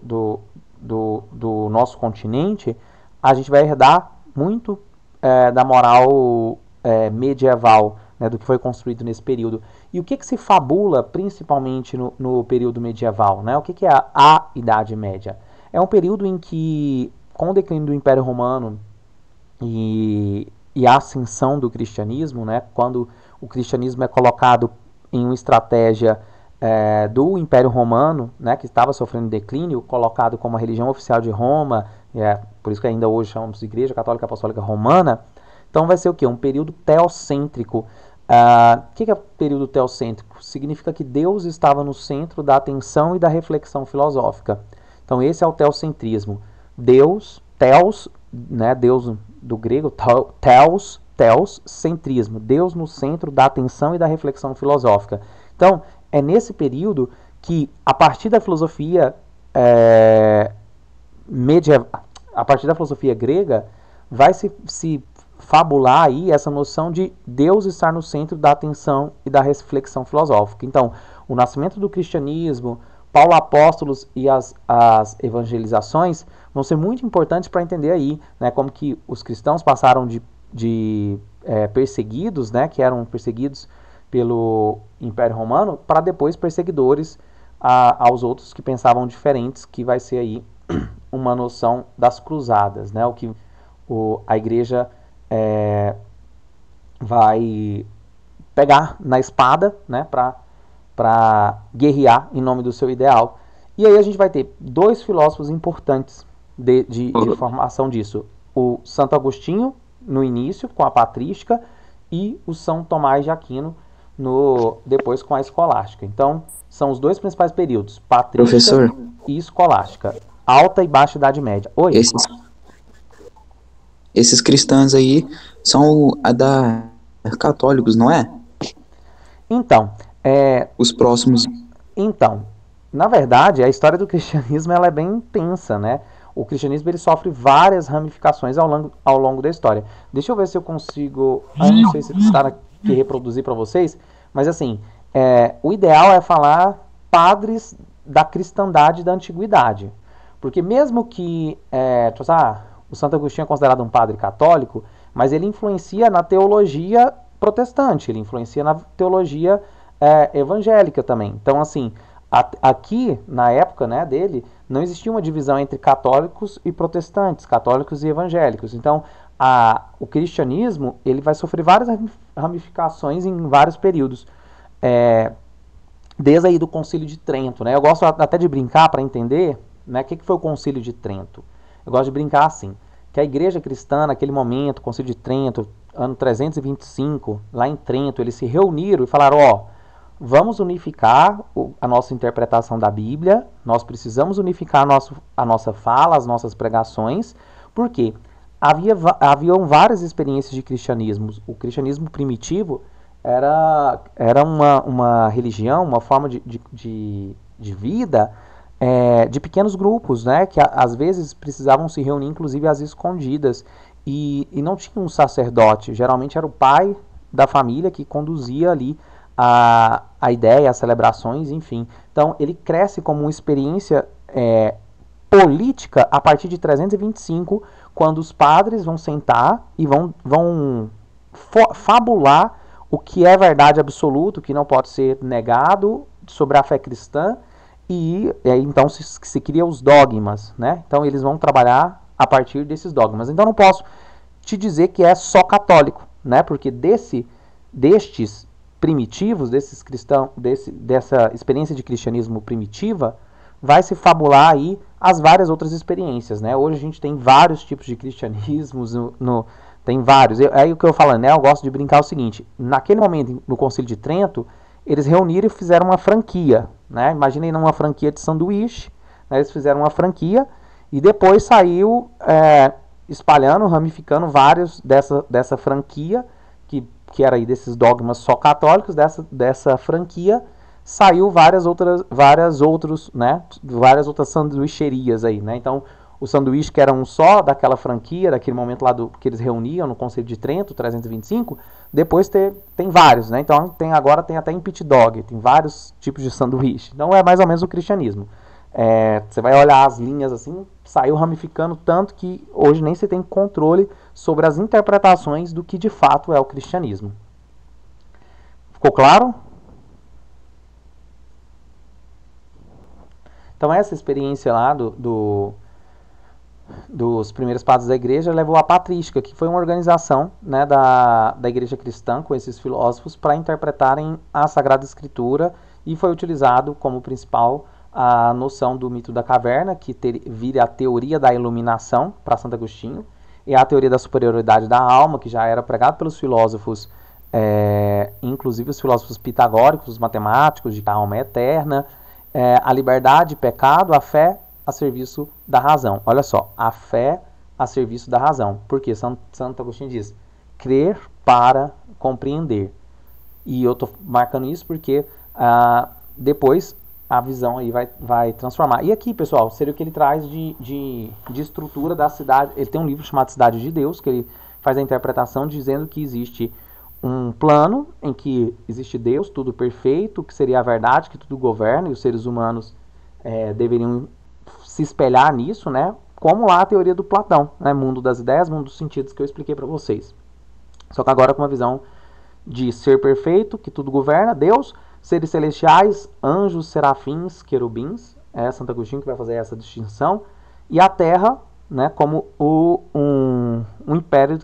do nosso continente, a gente vai herdar muito da moral medieval, né, do que foi construído nesse período. E o que se fabula principalmente no período medieval? Né? O que é a Idade Média? É um período em que, com o declínio do Império Romano e a ascensão do cristianismo, né, quando o cristianismo é colocado em uma estratégia do Império Romano, né, que estava sofrendo declínio, colocado como a religião oficial de Roma, por isso que ainda hoje chamamos de Igreja Católica Apostólica Romana. Então vai ser o quê? Um período teocêntrico. O que é período teocêntrico? Significa que Deus estava no centro da atenção e da reflexão filosófica. Então esse é o teocentrismo. Deus, theos, né, Deus do grego, theos, centrismo. Deus no centro da atenção e da reflexão filosófica. Então é nesse período que, a partir da filosofia a partir da filosofia grega, vai se fabular aí essa noção de Deus estar no centro da atenção e da reflexão filosófica. Então, o nascimento do cristianismo, Paulo Apóstolos e as evangelizações vão ser muito importantes para entender aí, né, como que os cristãos passaram de perseguidos, né, que eram perseguidos pelo Império Romano, para depois perseguidores aos outros que pensavam diferentes, que vai ser aí uma noção das cruzadas, né, a igreja vai pegar na espada, né, para guerrear em nome do seu ideal. E aí a gente vai ter 2 filósofos importantes de formação disso. O Santo Agostinho, no início, com a patrística, e o São Tomás de Aquino, depois com a escolástica. Então, são os 2 principais períodos, patrística Professor, e escolástica. Alta e baixa Idade Média. Oi? esses cristãos aí são católicos, não é? Então, Os próximos. Então, na verdade, a história do cristianismo ela é bem intensa, né? O cristianismo ele sofre várias ramificações ao longo da história. Deixa eu ver se eu consigo. Não sei se está aqui reproduzir para vocês, mas assim, o ideal é falar padres da cristandade da antiguidade. Porque mesmo que o Santo Agostinho é considerado um padre católico, mas ele influencia na teologia protestante, ele influencia na teologia evangélica também. Então, assim, aqui, na época, né, dele, não existia uma divisão entre católicos e protestantes, católicos e evangélicos. Então, o cristianismo ele vai sofrer várias ramificações em vários períodos. Desde aí do Concílio de Trento, né? Eu gosto até de brincar para entender, né, o que foi o Concílio de Trento. Eu gosto de brincar assim, que a igreja cristã, naquele momento, Concílio de Trento, ano 325, lá em Trento, eles se reuniram e falaram, vamos unificar a nossa interpretação da Bíblia, nós precisamos unificar a nossa fala, as nossas pregações, porque haviam várias experiências de cristianismo. O cristianismo primitivo era uma religião, uma forma de vida de pequenos grupos, né, que às vezes precisavam se reunir, inclusive às escondidas, e não tinha um sacerdote, geralmente era o pai da família que conduzia ali a ideia, as celebrações, enfim. Então, ele cresce como uma experiência política a partir de 325, quando os padres vão sentar e vão fabular o que é verdade absoluta, o que não pode ser negado sobre a fé cristã, e então se cria os dogmas, né? Então, eles vão trabalhar a partir desses dogmas. Então, não posso te dizer que é só católico, né? Porque destes primitivos, desses cristãos, dessa experiência de cristianismo primitiva, vai se fabular aí as várias outras experiências, né? Hoje a gente tem vários tipos de cristianismos, tem vários. Aí o que eu falo, né? Eu gosto de brincar o seguinte, naquele momento, no Concílio de Trento, eles reuniram e fizeram uma franquia, né? Imaginem uma franquia de sanduíche, né? Eles fizeram uma franquia e depois saiu espalhando, ramificando vários dessa franquia, que era aí desses dogmas só católicos, dessa franquia, saiu várias outras sanduicherias aí, né? Então, o sanduíche que era um só daquela franquia, daquele momento lá que eles reuniam no Concílio de Trento, 325, depois tem vários, né? Então, agora tem até em pit dog, tem vários tipos de sanduíche. Então, é mais ou menos o cristianismo. Você vai olhar as linhas assim, saiu ramificando tanto que hoje nem se tem controle sobre as interpretações do que de fato é o cristianismo. Ficou claro? Então essa experiência lá dos primeiros padres da igreja levou à patrística, que foi uma organização, né, da igreja cristã com esses filósofos para interpretarem a Sagrada Escritura, e foi utilizado como principal a noção do mito da caverna, que vira a teoria da iluminação para Santo Agostinho, e a teoria da superioridade da alma, que já era pregado pelos filósofos, inclusive os filósofos pitagóricos, os matemáticos, de que a alma é eterna, a liberdade, pecado, a fé a serviço da razão. Olha só, a fé a serviço da razão. Porque Santo Agostinho diz, crer para compreender. E eu estou marcando isso porque depois a visão aí vai transformar. E aqui, pessoal, seria o que ele traz de estrutura da cidade. Ele tem um livro chamado Cidade de Deus, que ele faz a interpretação dizendo que existe um plano em que existe Deus, tudo perfeito, que seria a verdade, que tudo governa, e os seres humanos deveriam se espelhar nisso, né? Como lá a teoria do Platão, né? Mundo das ideias, mundo dos sentidos, que eu expliquei para vocês. Só que agora com uma visão de ser perfeito, que tudo governa, Deus, seres celestiais, anjos, serafins, querubins, Santo Agostinho que vai fazer essa distinção, e a Terra, né, como um império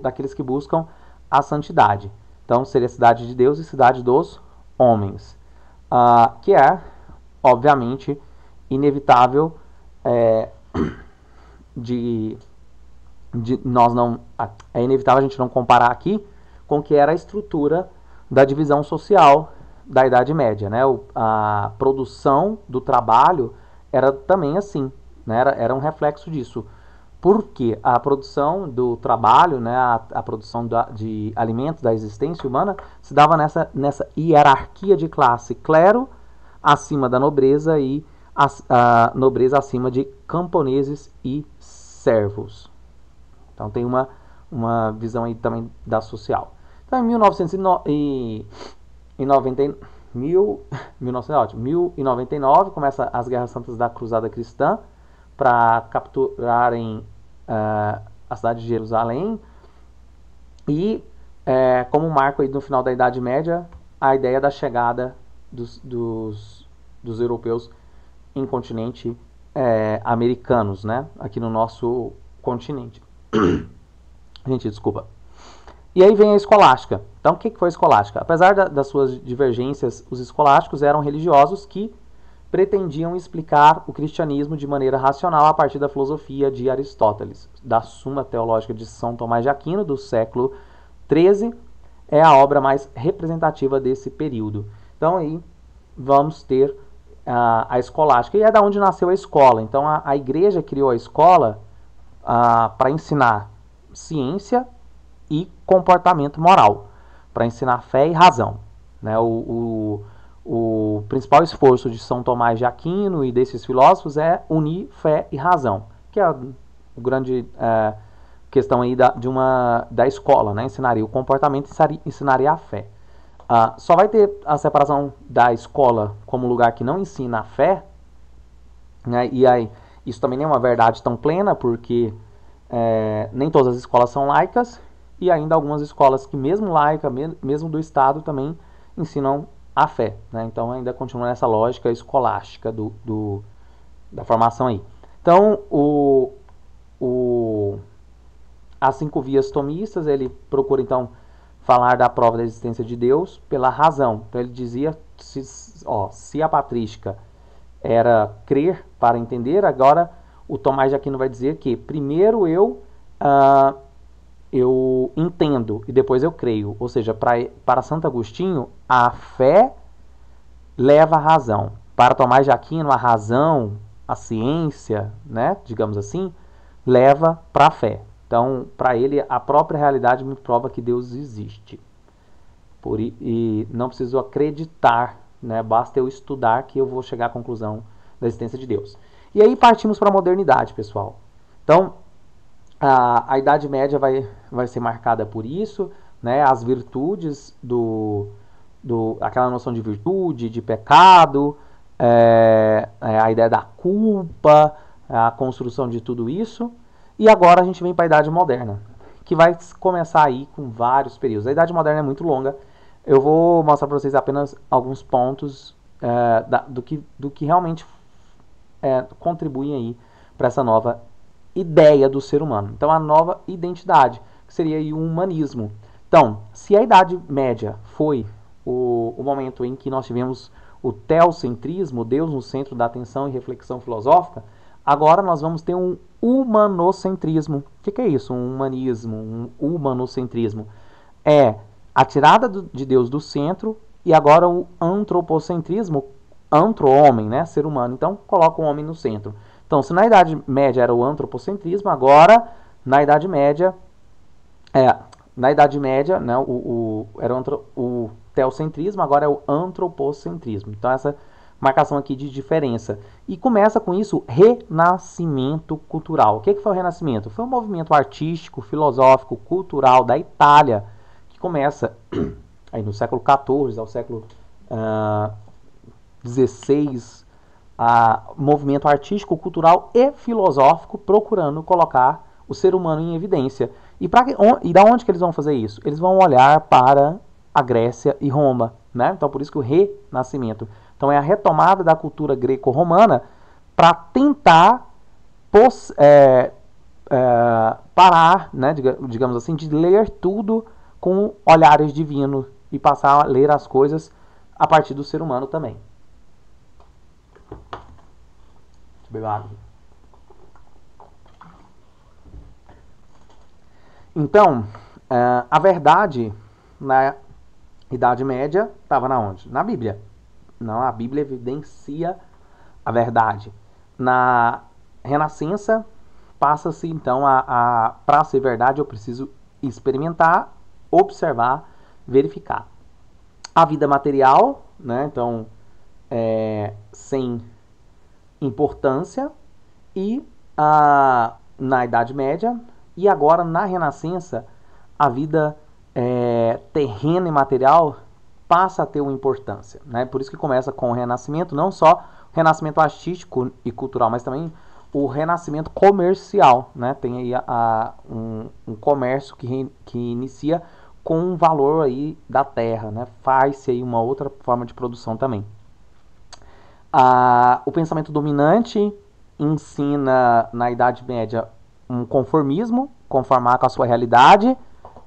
daqueles que buscam a santidade. Então seria cidade de Deus e cidade dos homens, que é, obviamente, inevitável é inevitável a gente não comparar aqui com o que era a estrutura da divisão social da Idade Média, né? A produção do trabalho era também assim, né? Era um reflexo disso. Porque a produção do trabalho, né, a produção de alimentos da existência humana se dava nessa hierarquia de classe: clero acima da nobreza e a nobreza acima de camponeses e servos. Então tem uma visão aí também da social. Então em 1999 começa as Guerras Santas da Cruzada Cristã para capturarem a cidade de Jerusalém. E como marco aí no final da Idade Média, a ideia da chegada dos europeus em continente americanos, né? Aqui no nosso continente. Gente, desculpa. E aí vem a escolástica. Então, o que foi a escolástica? Apesar das suas divergências, os escolásticos eram religiosos que pretendiam explicar o cristianismo de maneira racional a partir da filosofia de Aristóteles. Da Suma Teológica de São Tomás de Aquino, do século XIII, é a obra mais representativa desse período. Então, aí vamos ter a escolástica. E é da onde nasceu a escola. Então, a igreja criou a escola para ensinar ciência e comportamento moral, para ensinar fé e razão. Né? O principal esforço de São Tomás de Aquino e desses filósofos é unir fé e razão, que é a grande questão aí da escola, né? Ensinaria o comportamento e ensinaria a fé. Só vai ter a separação da escola como lugar que não ensina a fé, né? E aí isso também nem é uma verdade tão plena, porque nem todas as escolas são laicas, e ainda algumas escolas que mesmo laica, mesmo do Estado, também ensinam a fé, né? Então ainda continua nessa lógica escolástica da formação aí. Então as 5 vias tomistas, ele procura então falar da prova da existência de Deus pela razão. Então ele dizia, se a patrística era crer para entender, agora o Tomás de Aquino vai dizer que primeiro eu entendo e depois eu creio. Ou seja, para Santo Agostinho, a fé leva à razão. Para Tomás de Aquino, a razão, a ciência, né, digamos assim, leva para a fé. Então, para ele, a própria realidade me prova que Deus existe. E não preciso acreditar, né, basta eu estudar que eu vou chegar à conclusão da existência de Deus. E aí partimos para a modernidade, pessoal. Então, a Idade Média vai ser marcada por isso, né? As virtudes aquela noção de virtude, de pecado, a ideia da culpa, a construção de tudo isso. E agora a gente vem para a Idade Moderna, que vai começar aí com vários períodos. A Idade Moderna é muito longa. Eu vou mostrar para vocês apenas alguns pontos do que realmente contribuem aí para essa nova ideia do ser humano. Então, a nova identidade, que seria aí o humanismo. Então, se a Idade Média foi o momento em que nós tivemos o teocentrismo, Deus no centro da atenção e reflexão filosófica, agora nós vamos ter um humanocentrismo. O que é isso? Um humanismo, um humanocentrismo. É a tirada de Deus do centro e agora o antropocentrismo, antro-homem, né? Ser humano. Então, coloca o homem no centro. Então, se na Idade Média era o antropocentrismo, agora, na Idade Média, né, era o teocentrismo, agora é o antropocentrismo. Então, essa marcação aqui de diferença. E começa com isso o renascimento cultural. O que foi o Renascimento? Foi um movimento artístico, filosófico, cultural da Itália, que começa aí no século XIV ao século XVI, movimento artístico, cultural e filosófico procurando colocar o ser humano em evidência. E da onde que eles vão fazer isso? Eles vão olhar para a Grécia e Roma, né? Então, por isso que o Renascimento. Então, é a retomada da cultura greco-romana para tentar parar, né, digamos assim, de ler tudo com olhares divinos e passar a ler as coisas a partir do ser humano também. Deixa eu beber água. Então, a verdade na Idade Média estava na onde? Na Bíblia. Não, a Bíblia evidencia a verdade. Na Renascença, passa-se então para ser verdade, eu preciso experimentar, observar, verificar. A vida material, né? Então, sem importância, e na Idade Média, e agora na Renascença, a vida terrena e material passa a ter uma importância, né? Por isso que começa com o Renascimento, não só o Renascimento artístico e cultural, mas também o Renascimento comercial, né? Tem aí um comércio que inicia com um valor aí da terra, né? Faz-se aí uma outra forma de produção também. O pensamento dominante ensina na Idade Média um conformismo, conformar com a sua realidade,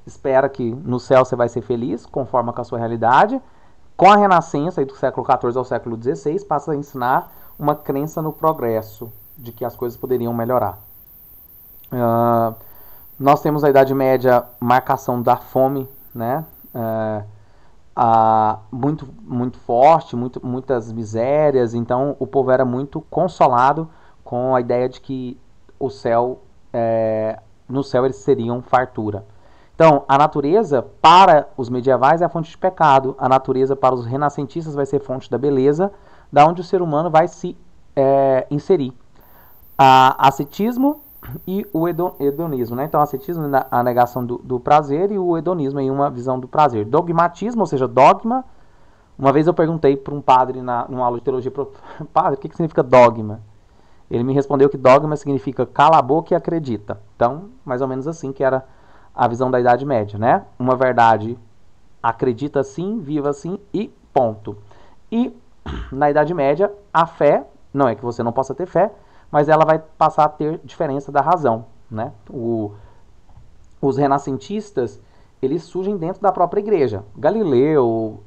espera que no céu você vai ser feliz, conforma com a sua realidade. Com a Renascença, aí do século XIV ao século XVI, passa a ensinar uma crença no progresso, de que as coisas poderiam melhorar. Nós temos na Idade Média marcação da fome, né? Muito, muito forte, muitas misérias, então o povo era muito consolado com a ideia de que no céu eles seriam fartura. Então, a natureza para os medievais é a fonte de pecado, a natureza para os renascentistas vai ser fonte da beleza, da onde o ser humano vai se inserir. Ascetismo e o hedonismo, né? Então, ascetismo é a negação do prazer, e o hedonismo é uma visão do prazer. Dogmatismo, ou seja, dogma. Uma vez eu perguntei para um padre numa aula de teologia, padre, o que significa dogma? Ele me respondeu que dogma significa cala a boca e acredita. Então, mais ou menos assim que era a visão da Idade Média, né? Uma verdade, acredita assim, viva assim e ponto. E na Idade Média, a fé, não é que você não possa ter fé, mas ela vai passar a ter diferença da razão, né? Os renascentistas, eles surgem dentro da própria igreja. Galileu,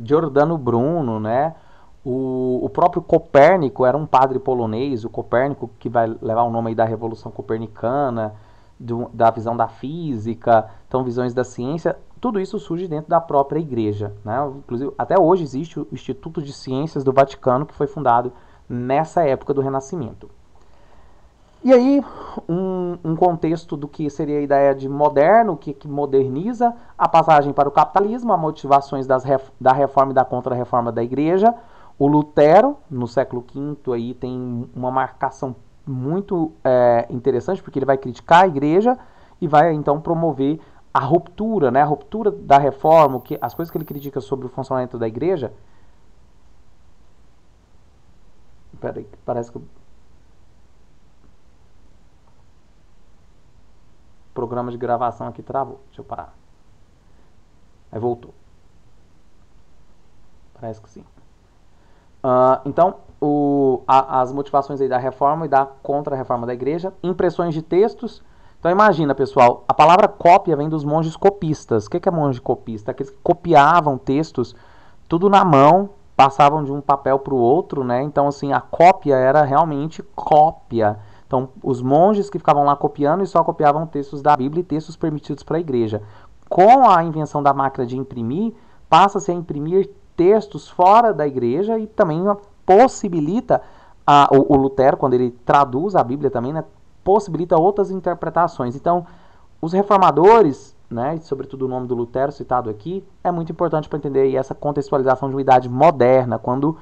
Giordano Bruno, né? O próprio Copérnico era um padre polonês, o Copérnico, que vai levar o nome aí da Revolução Copernicana, da visão da física, então visões da ciência, tudo isso surge dentro da própria igreja, né? Inclusive, até hoje existe o Instituto de Ciências do Vaticano, que foi fundado nessa época do Renascimento. E aí, um contexto do que seria a ideia de moderno, que moderniza, a passagem para o capitalismo, as motivações da reforma e da contra-reforma da igreja. O Lutero, no século V, aí, tem uma marcação muito interessante, porque ele vai criticar a igreja e vai, então, promover a ruptura, né? A ruptura da reforma, as coisas que ele critica sobre o funcionamento da igreja. Peraí, parece que o programa de gravação aqui travou. Deixa eu parar. Aí voltou. Parece que sim. Então, as motivações aí da reforma e da contra-reforma da igreja. Impressões de textos. Então, imagina, pessoal, a palavra cópia vem dos monges copistas. O que é monge copista? Aqueles que copiavam textos tudo na mão, passavam de um papel para o outro, né? Então, assim, a cópia era realmente cópia. Então, os monges que ficavam lá copiando e só copiavam textos da Bíblia e textos permitidos para a igreja. Com a invenção da máquina de imprimir, passa-se a imprimir textos fora da igreja e também possibilita, o Lutero, quando ele traduz a Bíblia também, né, possibilita outras interpretações. Então, os reformadores, né, e sobretudo o nome do Lutero citado aqui, é muito importante para entender aí essa contextualização de uma idade moderna, quando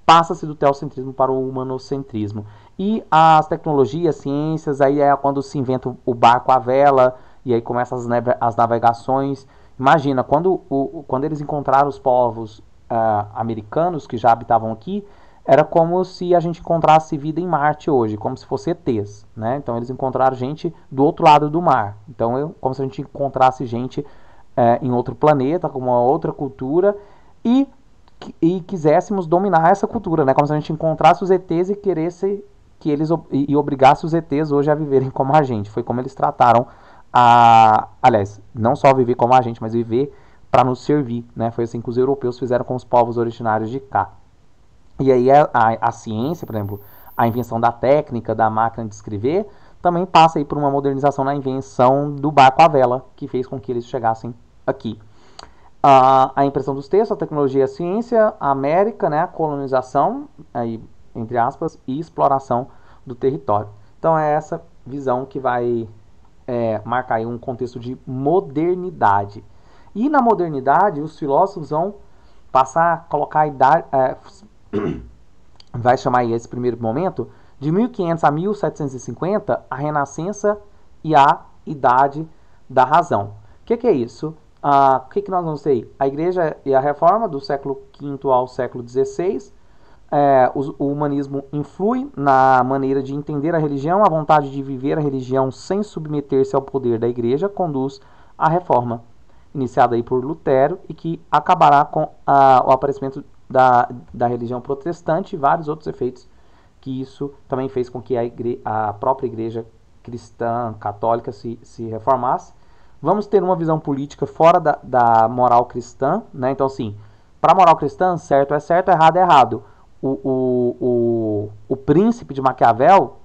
passa-se do teocentrismo para o humanocentrismo. E as tecnologias, ciências, aí é quando se inventa o barco à vela, e aí começam as navegações. Imagina, quando eles encontraram os povos americanos que já habitavam aqui, era como se a gente encontrasse vida em Marte hoje, como se fosse ETs, né? Então eles encontraram gente do outro lado do mar. Então como se a gente encontrasse gente em outro planeta, com uma outra cultura, e quiséssemos dominar essa cultura, né? Como se a gente encontrasse os ETs e queresse que eles obrigasse os ETs hoje a viverem como a gente. Foi como eles trataram aliás, não só viver como a gente, mas viver para nos servir, né? Foi assim que os europeus fizeram com os povos originários de cá. E aí a ciência, por exemplo, a invenção da técnica, da máquina de escrever, também passa aí por uma modernização na invenção do barco à vela, que fez com que eles chegassem aqui. A impressão dos textos, a tecnologia e a ciência, a América, né, a colonização, aí, entre aspas, e exploração do território. Então é essa visão que vai marcar aí um contexto de modernidade. E na modernidade, os filósofos vão passar a colocar a idade, vai chamar aí esse primeiro momento, de 1500 a 1750, a Renascença e a Idade da Razão. O que é isso? O que nós vamos ter? A Igreja e a Reforma, do século V ao século XVI. O humanismo influi na maneira de entender a religião, a vontade de viver a religião sem submeter-se ao poder da Igreja conduz à Reforma, iniciada aí por Lutero, e que acabará com o aparecimento da religião protestante e vários outros efeitos que isso também fez com que a própria Igreja cristã católica se reformasse. Vamos ter uma visão política fora da moral cristã, né? Então, assim, para a moral cristã, certo é certo, errado é errado. O príncipe de Maquiavel,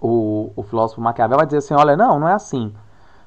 o filósofo Maquiavel, vai dizer assim, olha, não é assim.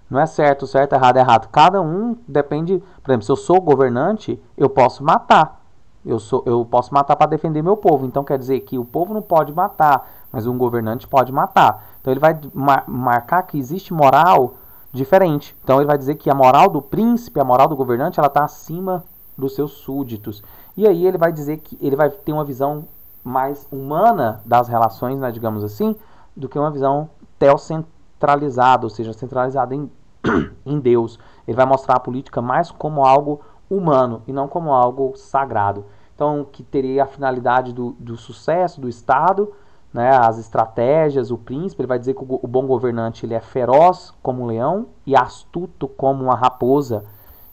Não é certo, errado é errado. Cada um depende, por exemplo, se eu sou governante, eu posso matar. Eu posso matar para defender meu povo. Então quer dizer que o povo não pode matar, mas um governante pode matar. Então ele vai marcar que existe moral diferente. Então ele vai dizer que a moral do príncipe, a moral do governante, ela está acima dos seus súditos. E aí ele vai dizer que ele vai ter uma visão mais humana das relações, né, digamos assim, do que uma visão teocentralizada, ou seja, centralizada em Deus. Ele vai mostrar a política mais como algo humano e não como algo sagrado. Então, que teria a finalidade do sucesso do Estado, né, as estratégias, o príncipe. Ele vai dizer que o bom governante ele é feroz como um leão e astuto como uma raposa,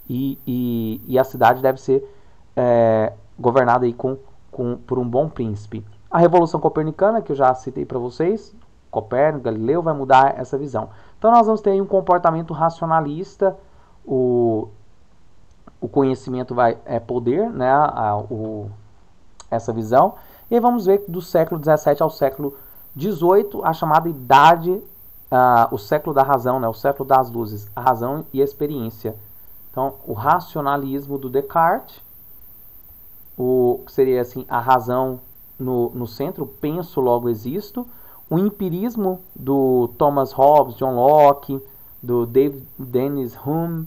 e a cidade deve ser governada aí por um bom príncipe. A Revolução Copernicana, que eu já citei para vocês, Copérnico, Galileu, vai mudar essa visão. Então nós vamos ter aí um comportamento racionalista, o conhecimento é poder, né, essa visão. E aí vamos ver do século XVII ao século XVIII, a chamada idade, o século da razão, né, o século das luzes, a razão e a experiência. Então, o racionalismo do Descartes, que seria assim, a razão no centro, penso, logo existo. O empirismo do Thomas Hobbes, John Locke, do Dennis Hume,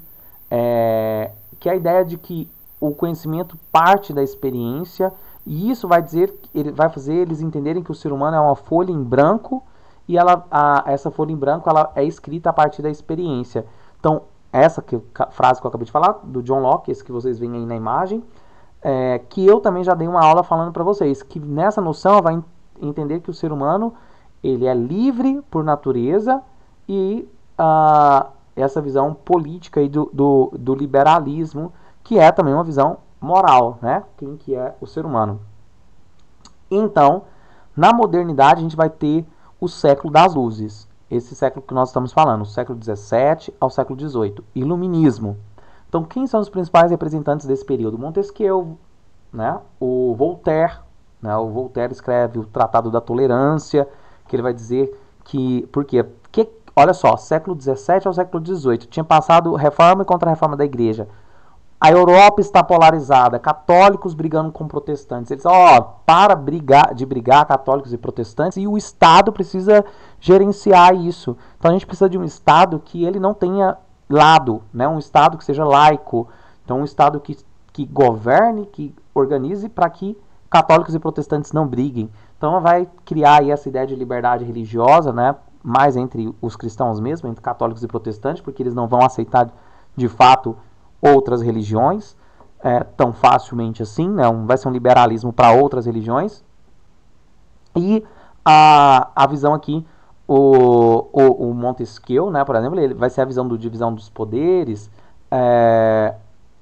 que é a ideia de que o conhecimento parte da experiência, e isso vai fazer eles entenderem que o ser humano é uma folha em branco, e essa folha em branco ela é escrita a partir da experiência. Então, essa frase que eu acabei de falar, do John Locke, esse que vocês veem aí na imagem, que eu também já dei uma aula falando para vocês, que nessa noção vai entender que o ser humano ele é livre por natureza, e essa visão política aí do liberalismo, que é também uma visão moral, né? Quem que é o ser humano. Então, na modernidade, a gente vai ter o século das luzes. Esse século que nós estamos falando, o século XVII ao século XVIII. Iluminismo. Então, quem são os principais representantes desse período? Montesquieu, né? O Voltaire. Né? O Voltaire escreve o Tratado da Tolerância, que ele vai dizer que... Por quê? Porque, olha só, século XVII ao século XVIII. Tinha passado reforma e contra-reforma da igreja. A Europa está polarizada, católicos brigando com protestantes. Eles para de brigar católicos e protestantes, e o Estado precisa gerenciar isso. Então a gente precisa de um Estado que ele não tenha lado, né? Um Estado que seja laico. Então um Estado que governe, que organize para que católicos e protestantes não briguem. Então vai criar aí essa ideia de liberdade religiosa, né? Mais entre os cristãos mesmo, entre católicos e protestantes, porque eles não vão aceitar de fato outras religiões tão facilmente assim, né? Vai ser um liberalismo para outras religiões. E a visão aqui, o Montesquieu, né, por exemplo, ele vai ser a visão do divisão dos poderes,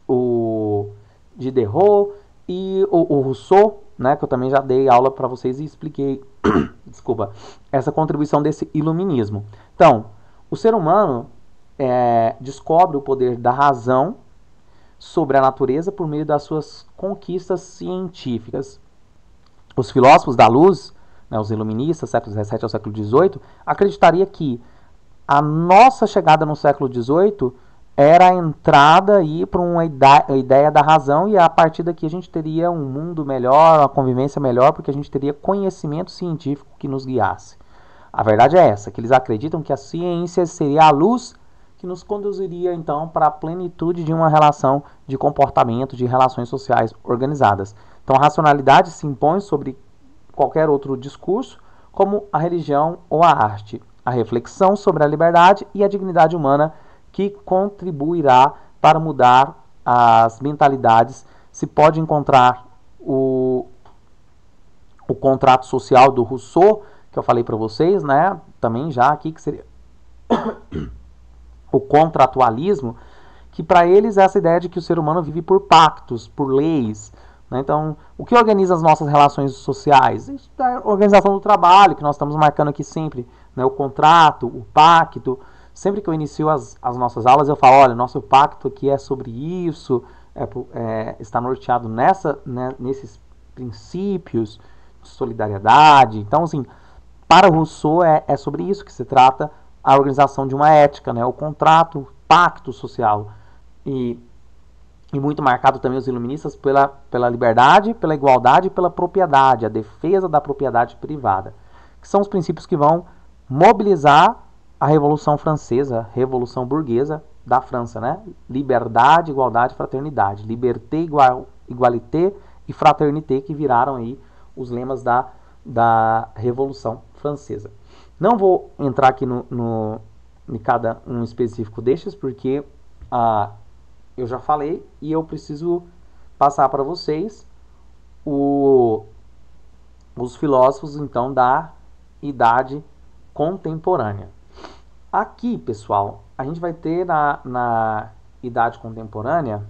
o Diderot e o Rousseau, né, que eu também já dei aula para vocês e expliquei desculpa, essa contribuição desse iluminismo. Então, o ser humano descobre o poder da razão sobre a natureza por meio das suas conquistas científicas. Os filósofos da luz, né, os iluministas, século XVII ao século XVIII, acreditaria que a nossa chegada no século XVIII era a entrada para uma ideia da razão, e a partir daqui a gente teria um mundo melhor, uma convivência melhor, porque a gente teria conhecimento científico que nos guiasse. A verdade é essa, que eles acreditam que a ciência seria a luz que nos conduziria, então, para a plenitude de uma relação de comportamento, de relações sociais organizadas. Então, a racionalidade se impõe sobre qualquer outro discurso, como a religião ou a arte. A reflexão sobre a liberdade e a dignidade humana que contribuirá para mudar as mentalidades. Se pode encontrar o contrato social do Rousseau, que eu falei para vocês, né? Também já aqui, que seria o contratualismo, que para eles é essa ideia de que o ser humano vive por pactos, por leis, né? Então, o que organiza as nossas relações sociais? Isso é a organização do trabalho, que nós estamos marcando aqui sempre, né? O contrato, o pacto. Sempre que eu inicio as nossas aulas, eu falo, olha, nosso pacto aqui é sobre isso, está norteado nesses princípios de solidariedade. Então, assim, para Rousseau é sobre isso que se trata a organização de uma ética, né? O contrato, o pacto social. E muito marcado também os iluministas pela liberdade, pela igualdade e pela propriedade, a defesa da propriedade privada, que são os princípios que vão mobilizar a Revolução Francesa, Revolução Burguesa da França, né? Liberdade, igualdade, fraternidade. Liberté, igualité e fraternité, que viraram aí os lemas da Revolução Francesa. Não vou entrar aqui em cada um específico destes, porque eu já falei e eu preciso passar para vocês os filósofos, então, da Idade Contemporânea. Aqui, pessoal, a gente vai ter na Idade Contemporânea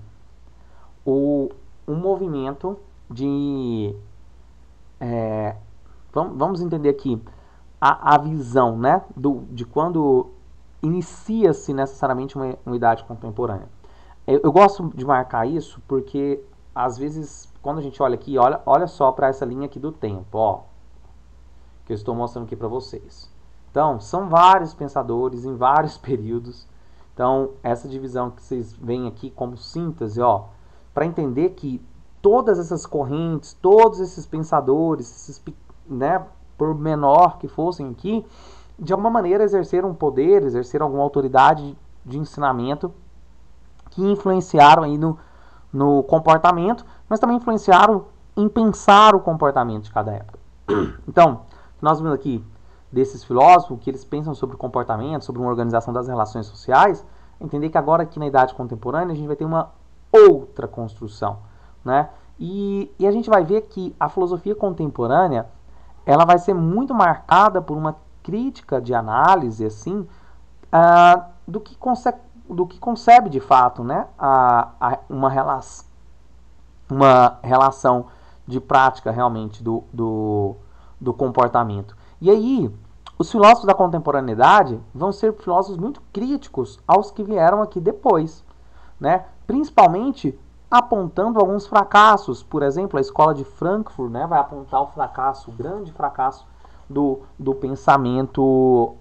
um movimento de... vamos entender aqui a visão, né, de quando inicia-se necessariamente uma idade contemporânea. Eu gosto de marcar isso porque, às vezes, quando a gente olha aqui, olha só para essa linha aqui do tempo, ó, que eu estou mostrando aqui para vocês. Então, são vários pensadores em vários períodos. Então, essa divisão que vocês veem aqui como síntese, ó, para entender que todas essas correntes, todos esses pensadores, né, por menor que fossem aqui, de alguma maneira exerceram poder, exerceram alguma autoridade de ensinamento que influenciaram aí no comportamento, mas também influenciaram em pensar o comportamento de cada época. Então, nós vemos aqui desses filósofos, que eles pensam sobre o comportamento, sobre uma organização das relações sociais, entender que agora aqui na Idade Contemporânea a gente vai ter uma outra construção, né? E a gente vai ver que a filosofia contemporânea ela vai ser muito marcada por uma crítica de análise, assim, do que concebe de fato, né, uma relação de prática realmente do comportamento. E aí, os filósofos da contemporaneidade vão ser filósofos muito críticos aos que vieram aqui depois, né, principalmente apontando alguns fracassos. Por exemplo, a escola de Frankfurt, né, vai apontar o fracasso, o grande fracasso do pensamento,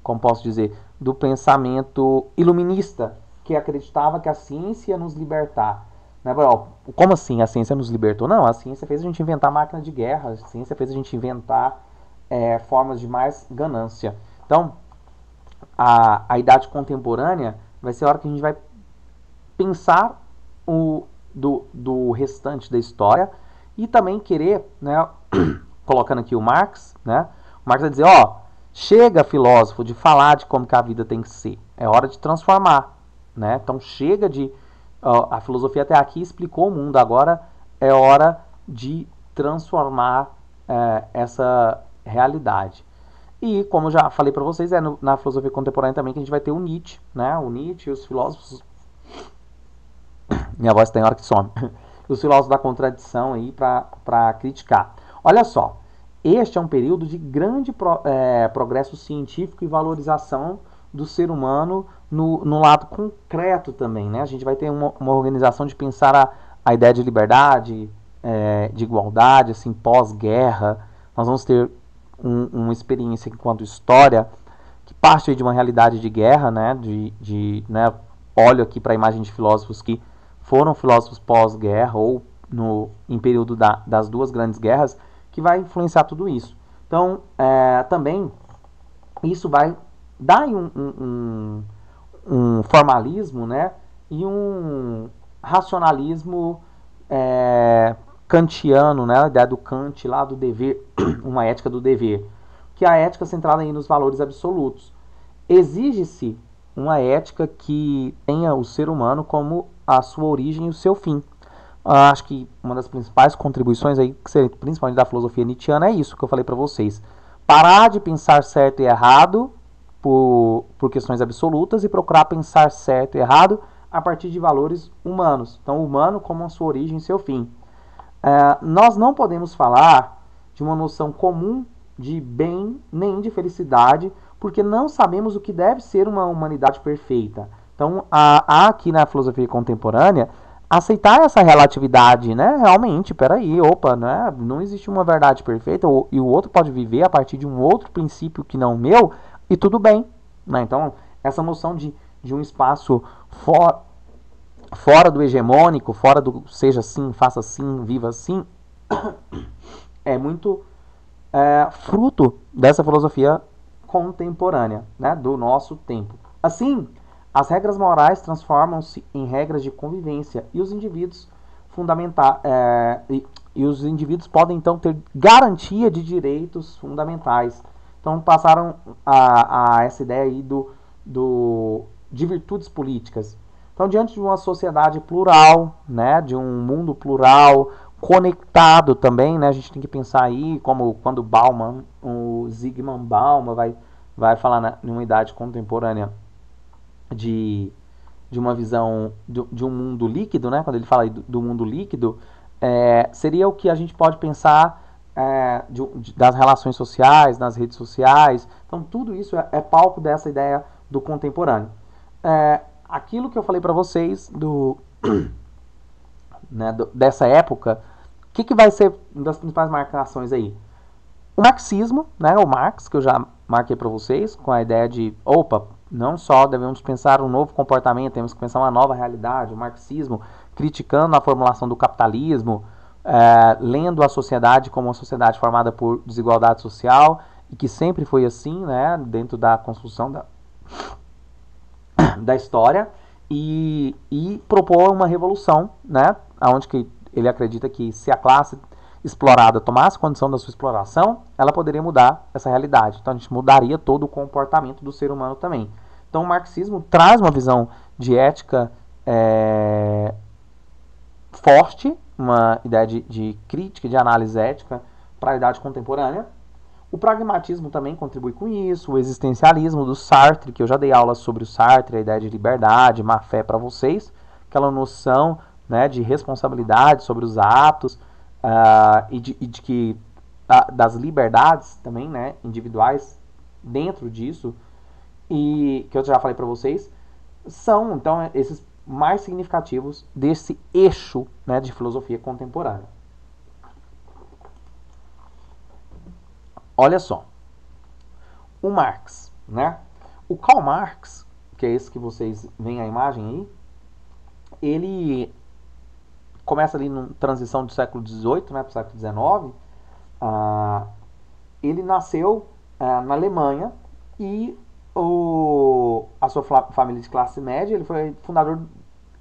como posso dizer, do pensamento iluminista, que acreditava que a ciência ia nos libertar. Né? Como assim a ciência nos libertou? Não, a ciência fez a gente inventar máquina de guerra, a ciência fez a gente inventar formas de mais ganância. Então, a idade contemporânea vai ser a hora que a gente vai pensar do restante da história e também querer, né, colocando aqui o Marx, né, o Marx vai dizer, ó, chega, filósofo, de falar de como que a vida tem que ser, é hora de transformar, né, então chega de, a filosofia até aqui explicou o mundo, agora é hora de transformar essa realidade. E como eu já falei para vocês, na filosofia contemporânea também que a gente vai ter o Nietzsche, né, o Nietzsche e os filósofos. Minha voz tem hora que some. Os filósofos da contradição aí para criticar. Olha só, este é um período de grande progresso científico e valorização do ser humano no lado concreto também, né? A gente vai ter uma organização de pensar a ideia de liberdade, de igualdade, assim, pós-guerra. Nós vamos ter uma experiência enquanto história que parte aí de uma realidade de guerra, né? Né? Olho aqui para a imagem de filósofos que foram filósofos pós-guerra ou em período das duas grandes guerras, que vai influenciar tudo isso. Então, também, isso vai dar aí um formalismo, né, e um racionalismo kantiano, né, a ideia do Kant lá do dever, uma ética do dever, que é a ética centrada aí nos valores absolutos. Exige-se uma ética que tenha o ser humano como a sua origem e o seu fim. Acho que uma das principais contribuições aí, principalmente da filosofia nietzschiana, é isso que eu falei para vocês. Parar de pensar certo e errado por questões absolutas e procurar pensar certo e errado a partir de valores humanos. Então, o humano como a sua origem e seu fim. Nós não podemos falar de uma noção comum de bem nem de felicidade, porque não sabemos o que deve ser uma humanidade perfeita. Então, há aqui na filosofia contemporânea aceitar essa relatividade, né? Realmente, peraí, opa, né? Não existe uma verdade perfeita e o outro pode viver a partir de um outro princípio que não o meu e tudo bem, né? Então, essa noção de um espaço fora do hegemônico, fora do seja assim, faça assim, viva assim, é muito fruto dessa filosofia contemporânea, né, do nosso tempo. Assim, as regras morais transformam-se em regras de convivência e os indivíduos os indivíduos podem então ter garantia de direitos fundamentais. Então passaram a essa ideia aí de virtudes políticas. Então, diante de uma sociedade plural, né, de um mundo plural, conectado também, né, a gente tem que pensar aí, como quando Bauman, o Zygmunt Bauman vai falar em uma idade contemporânea de uma visão de um mundo líquido, né, quando ele fala do mundo líquido, seria o que a gente pode pensar das relações sociais, nas redes sociais. Então, tudo isso é palco dessa ideia do contemporâneo. Aquilo que eu falei para vocês dessa época, o que vai ser uma das principais marcações aí? O marxismo, né, o Marx, que eu já marquei para vocês, com a ideia de, não só devemos pensar um novo comportamento, temos que pensar uma nova realidade. O marxismo criticando a formulação do capitalismo, lendo a sociedade como uma sociedade formada por desigualdade social, e que sempre foi assim, né, dentro da construção da história, e propor uma revolução, né, onde que ele acredita que se a classe explorada tomasse condição da sua exploração, ela poderia mudar essa realidade. Então a gente mudaria todo o comportamento do ser humano também. Então o marxismo traz uma visão de ética forte, uma ideia de crítica, de análise ética para a idade contemporânea. O pragmatismo também contribui com isso, o existencialismo do Sartre, que eu já dei aula sobre o Sartre, a ideia de liberdade, má fé para vocês, aquela noção, né, de responsabilidade sobre os atos, das liberdades também, né, individuais dentro disso, e que eu já falei para vocês, são então esses mais significativos desse eixo, né, de filosofia contemporânea. Olha só, o Marx, né? O Karl Marx, que é esse que vocês veem a imagem aí, ele começa ali na transição do século XVIII, né, para o século XIX. Ele nasceu na Alemanha e a sua família de classe média, ele foi fundador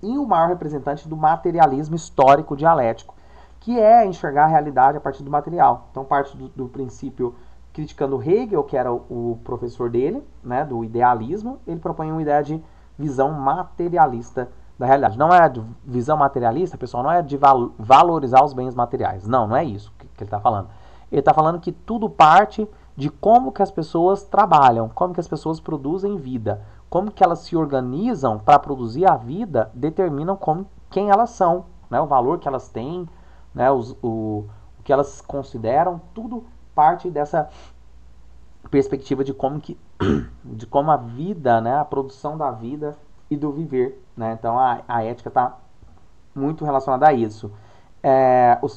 e o maior representante do materialismo histórico dialético, que é enxergar a realidade a partir do material. Então parte do princípio, criticando Hegel, que era o professor dele, né, do idealismo, ele propõe uma ideia de visão materialista da realidade. Não é de visão materialista, pessoal, não é de valorizar os bens materiais. Não é isso que ele está falando. Ele está falando que tudo parte de como que as pessoas trabalham, como que as pessoas produzem vida, como que elas se organizam para produzir a vida, determinam quem elas são, né, o valor que elas têm, né, o que elas consideram, tudo parte dessa perspectiva de como a vida, né, a produção da vida e do viver, né? Então a ética está muito relacionada a isso.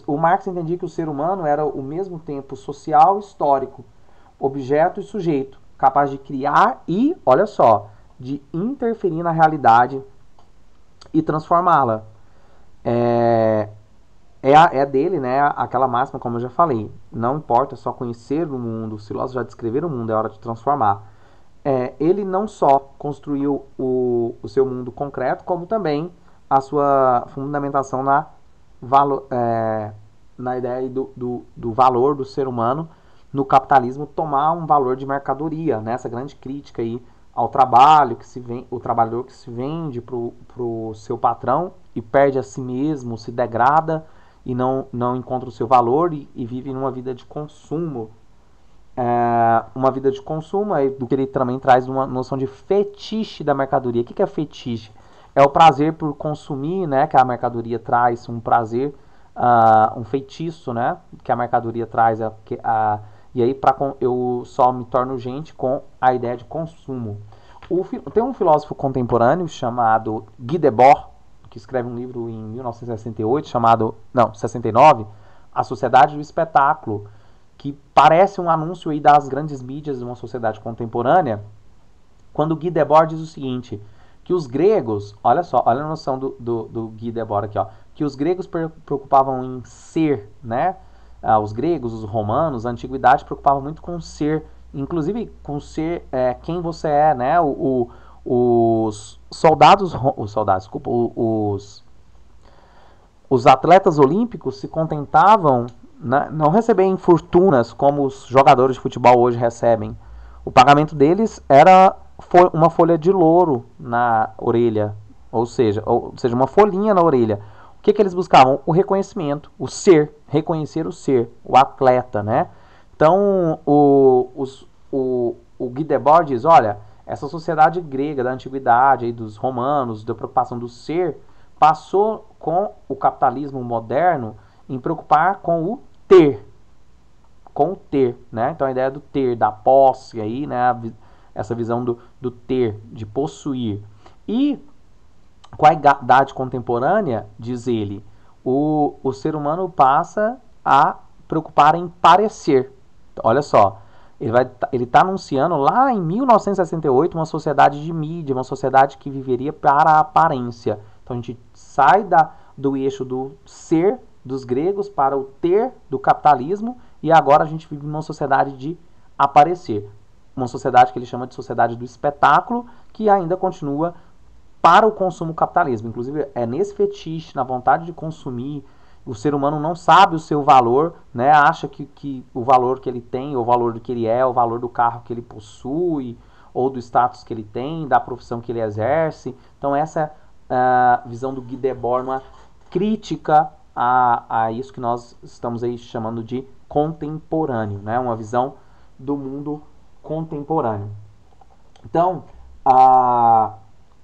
O Marx entendia que o ser humano era ao mesmo tempo social e histórico, objeto e sujeito, capaz de criar e, olha só, de interferir na realidade e transformá-la. é dele, né, aquela máxima, como eu já falei. Não importa só conhecer o mundo, os filósofos já descreveram o mundo, é hora de transformar. Ele não só construiu o seu mundo concreto, como também a sua fundamentação na ideia do valor do ser humano no capitalismo tomar um valor de mercadoria, né? Essa grande crítica aí ao trabalho, o trabalhador que se vende para o seu patrão e perde a si mesmo, se degrada e não encontra o seu valor e vive numa vida de consumo. Uma vida de consumo, aí, do que ele também traz uma noção de fetiche da mercadoria. O que é fetiche? É o prazer por consumir, né, que a mercadoria traz, um prazer, um feitiço, né, que a mercadoria traz. E aí eu só me torno gente com a ideia de consumo. Tem um filósofo contemporâneo chamado Guy Debord, que escreve um livro em 1968, 69, A Sociedade do Espetáculo, que parece um anúncio aí das grandes mídias de uma sociedade contemporânea, quando Guy Debord diz o seguinte, que os gregos, olha a noção do Guy Debord aqui, ó, que os gregos preocupavam em ser, né? Os gregos, os romanos, a antiguidade preocupava muito com ser, inclusive com ser quem você é, né? Os atletas olímpicos se contentavam, né, não receberem fortunas como os jogadores de futebol hoje recebem. O pagamento deles era uma folha de louro na orelha, ou seja, uma folhinha na orelha. O que eles buscavam? O reconhecimento, o ser, reconhecer o ser, o atleta, né? Então, o Guy Debord diz, olha, essa sociedade grega da antiguidade, aí, dos romanos, da preocupação do ser, passou com o capitalismo moderno em preocupar com o ter, né? Então a ideia do ter, da posse aí, né? Essa visão do ter, de possuir. E com a idade contemporânea, diz ele, o ser humano passa a preocupar em parecer. Olha só, ele está anunciando lá em 1968 uma sociedade de mídia, uma sociedade que viveria para a aparência. Então a gente sai do eixo do ser dos gregos para o ter do capitalismo e agora a gente vive numa sociedade de aparecer. Uma sociedade que ele chama de sociedade do espetáculo, que ainda continua para o consumo capitalismo. Inclusive é nesse fetiche, na vontade de consumir, o ser humano não sabe o seu valor, né? Acha que o valor que ele tem, o valor do que ele é, o valor do carro que ele possui, ou do status que ele tem, da profissão que ele exerce. Então essa é a visão do Guy Debord, uma crítica a isso que nós estamos aí chamando de contemporâneo, né? Uma visão do mundo contemporâneo. Então,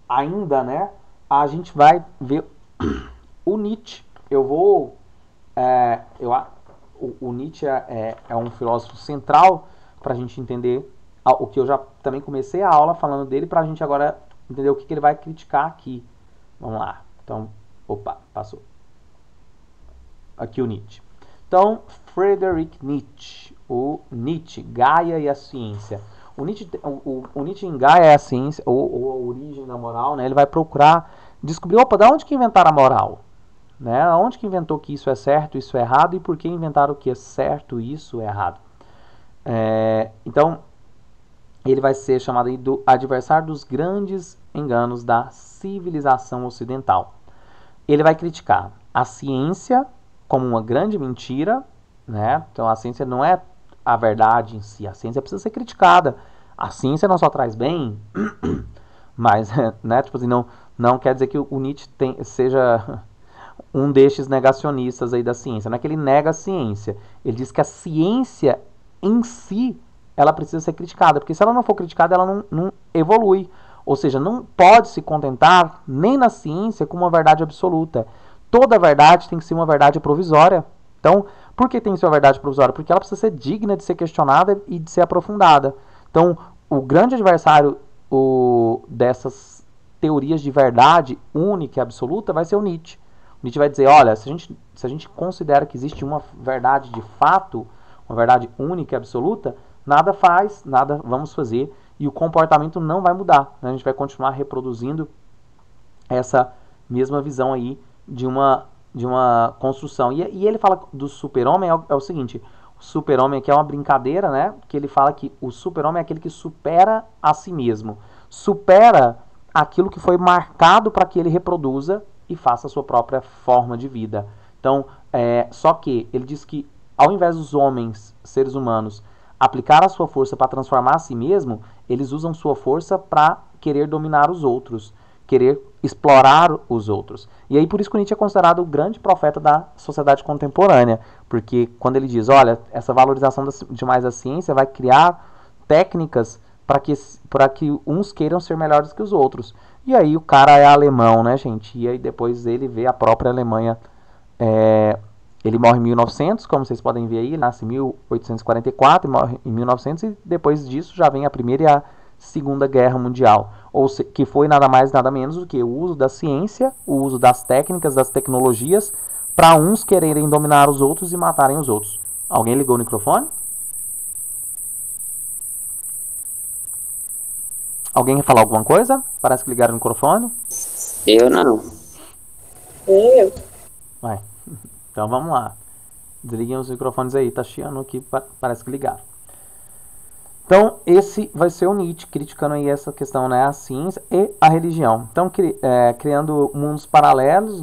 ainda, né, a gente vai ver o Nietzsche. O Nietzsche é um filósofo central para a gente entender o que eu já também comecei a aula falando dele, para a gente agora entender o que ele vai criticar aqui. Vamos lá. Então, passou. Aqui o Nietzsche. Então, Friedrich Nietzsche. O Nietzsche, Gaia e a ciência. O Nietzsche em Gaia e a ciência, ou a origem da moral, né? Ele vai procurar descobrir, da onde que inventaram a moral? Né? Onde que inventou que isso é certo, isso é errado, e por que inventaram que é certo, isso é errado? Então, ele vai ser chamado aí do adversário dos grandes enganos da civilização ocidental. Ele vai criticar a ciência como uma grande mentira, né? Então a ciência não é a verdade em si, a ciência precisa ser criticada. A ciência não só traz bem, mas, né, tipo assim, não quer dizer que o Nietzsche seja um destes negacionistas aí da ciência. Não é que ele nega a ciência, ele diz que a ciência em si, ela precisa ser criticada, porque se ela não for criticada, ela não evolui. Ou seja, não pode se contentar nem na ciência com uma verdade absoluta. Toda verdade tem que ser uma verdade provisória. Então, por que tem que ser uma verdade provisória? Porque ela precisa ser digna de ser questionada e de ser aprofundada. Então, o grande adversário dessas teorias de verdade única e absoluta vai ser o Nietzsche. O Nietzsche vai dizer, olha, se a gente considera que existe uma verdade de fato, uma verdade única e absoluta, nada vamos fazer e o comportamento não vai mudar. Né? A gente vai continuar reproduzindo essa mesma visão aí de uma construção. E ele fala do super-homem é o seguinte, o super-homem aqui é uma brincadeira, né? Que ele fala que o super-homem é aquele que supera a si mesmo. Supera aquilo que foi marcado para que ele reproduza e faça a sua própria forma de vida. Então, só que ele diz que ao invés dos homens, seres humanos, aplicar a sua força para transformar a si mesmo, eles usam sua força para querer dominar os outros, querer explorar os outros. E aí por isso que Nietzsche é considerado o grande profeta da sociedade contemporânea, porque quando ele diz, olha, essa valorização demais da ciência vai criar técnicas para que uns queiram ser melhores que os outros. E aí o cara é alemão, né, gente? E aí depois ele vê a própria Alemanha. Ele morre em 1900, como vocês podem ver aí, ele nasce em 1844 e morre em 1900, e depois disso já vem a Primeira e a Segunda Guerra Mundial, que foi nada mais nada menos do que o uso da ciência, o uso das técnicas, das tecnologias, para uns quererem dominar os outros e matarem os outros. Alguém ligou o microfone? Alguém quer falar alguma coisa? Parece que ligaram o microfone. Eu não. Eu. Vai. Então vamos lá. Desliguem os microfones aí. Tá chiando aqui, parece que ligaram. Então esse vai ser o Nietzsche, criticando aí essa questão, né, a ciência e a religião. Então criando mundos paralelos,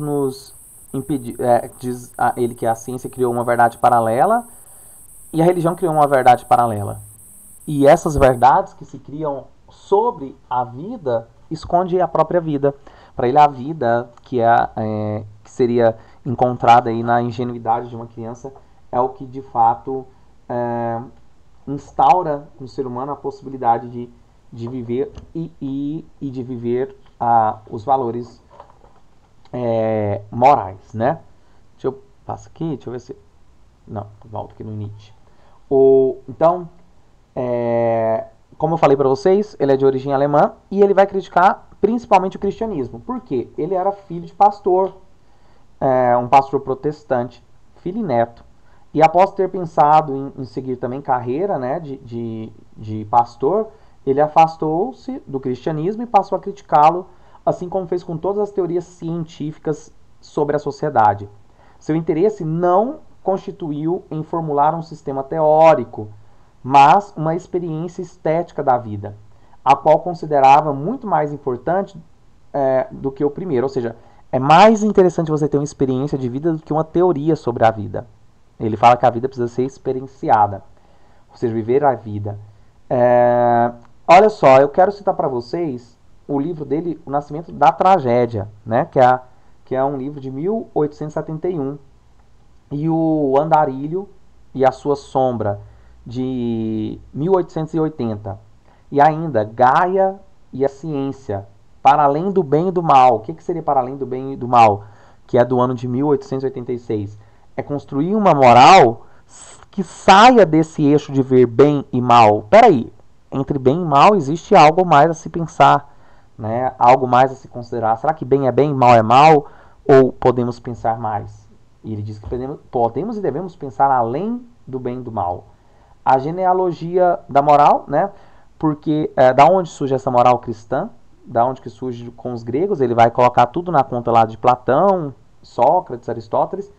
diz ele que a ciência criou uma verdade paralela e a religião criou uma verdade paralela. E essas verdades que se criam sobre a vida esconde a própria vida. Para ele a vida que seria encontrada aí na ingenuidade de uma criança é o que de fato instaura no ser humano a possibilidade de viver e de viver os valores morais, né? Deixa eu passar aqui, deixa eu ver se... Não, volto aqui no Nietzsche. Então, como eu falei para vocês, ele é de origem alemã e ele vai criticar principalmente o cristianismo. Por quê? Ele era filho de pastor, um pastor protestante, filho e neto. E após ter pensado em seguir também carreira, né, de pastor, ele afastou-se do cristianismo e passou a criticá-lo, assim como fez com todas as teorias científicas sobre a sociedade. Seu interesse não constituiu em formular um sistema teórico, mas uma experiência estética da vida, a qual considerava muito mais importante do que o primeiro. Ou seja, é mais interessante você ter uma experiência de vida do que uma teoria sobre a vida. Ele fala que a vida precisa ser experienciada, ou seja, viver a vida. Olha só, eu quero citar para vocês o livro dele, O Nascimento da Tragédia, né? que é um livro de 1871, e o Andarilho e a Sua Sombra, de 1880. E ainda Gaia e a Ciência, Para Além do Bem e do Mal. O que seria Para Além do Bem e do Mal? Que é do ano de 1886. É construir uma moral que saia desse eixo de ver bem e mal. Peraí, entre bem e mal existe algo mais a se pensar, né? Algo mais a se considerar. Será que bem e mal é mal? Ou podemos pensar mais? E ele diz que podemos e devemos pensar além do bem e do mal. A genealogia da moral, né? Porque da onde surge essa moral cristã? Da onde que surge com os gregos? Ele vai colocar tudo na conta lá de Platão, Sócrates, Aristóteles.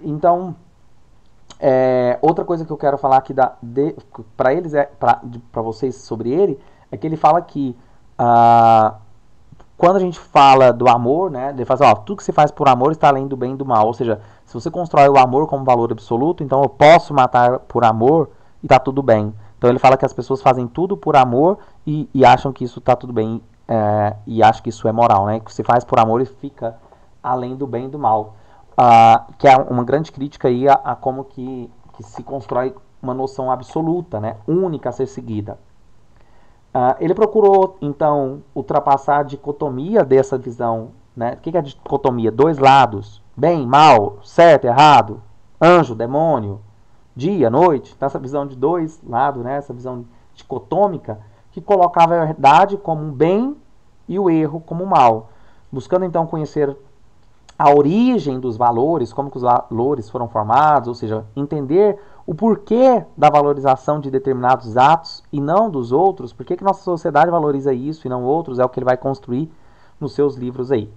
Então, outra coisa que eu quero falar aqui para eles, para vocês sobre ele, é que ele fala que quando a gente fala do amor, né, ele fala assim, tudo que você faz por amor está além do bem e do mal. Ou seja, se você constrói o amor como valor absoluto, então eu posso matar por amor e está tudo bem. Então ele fala que as pessoas fazem tudo por amor e acham que isso está tudo bem, e acham que isso é moral, né? Que você faz por amor e fica além do bem e do mal. Que é uma grande crítica aí a como que se constrói uma noção absoluta, né, única a ser seguida. Ele procurou, então, ultrapassar a dicotomia dessa visão, né? O que é a dicotomia? Dois lados, bem, mal, certo, errado, anjo, demônio, dia, noite. Então, essa visão de dois lados, né? Essa visão dicotômica, que colocava a verdade como um bem e o erro como um mal. Buscando, então, conhecer a origem dos valores, como que os valores foram formados, ou seja, entender o porquê da valorização de determinados atos e não dos outros, por que nossa sociedade valoriza isso e não outros, é o que ele vai construir nos seus livros aí.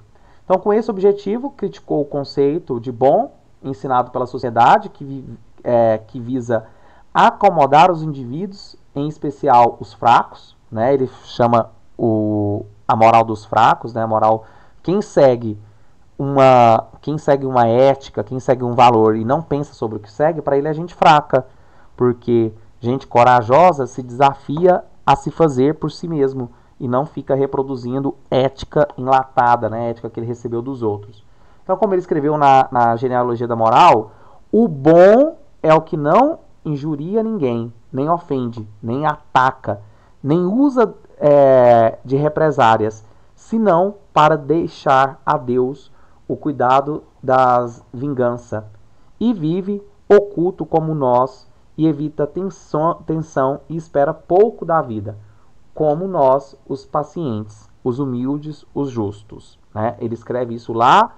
Então, com esse objetivo, criticou o conceito de bom ensinado pela sociedade, que visa acomodar os indivíduos, em especial os fracos, né? Ele chama a moral dos fracos, né? A moral, quem segue uma ética, quem segue um valor e não pensa sobre o que segue, para ele é gente fraca, porque gente corajosa se desafia a se fazer por si mesmo e não fica reproduzindo ética enlatada, né? Ética que ele recebeu dos outros. Então, como ele escreveu na Genealogia da Moral, o bom é o que não injuria ninguém, nem ofende, nem ataca, nem usa de represárias, senão para deixar a Deus o cuidado das vinganças, e vive oculto como nós, e evita tensão e espera pouco da vida, como nós, os pacientes, os humildes, os justos. Né? Ele escreve isso lá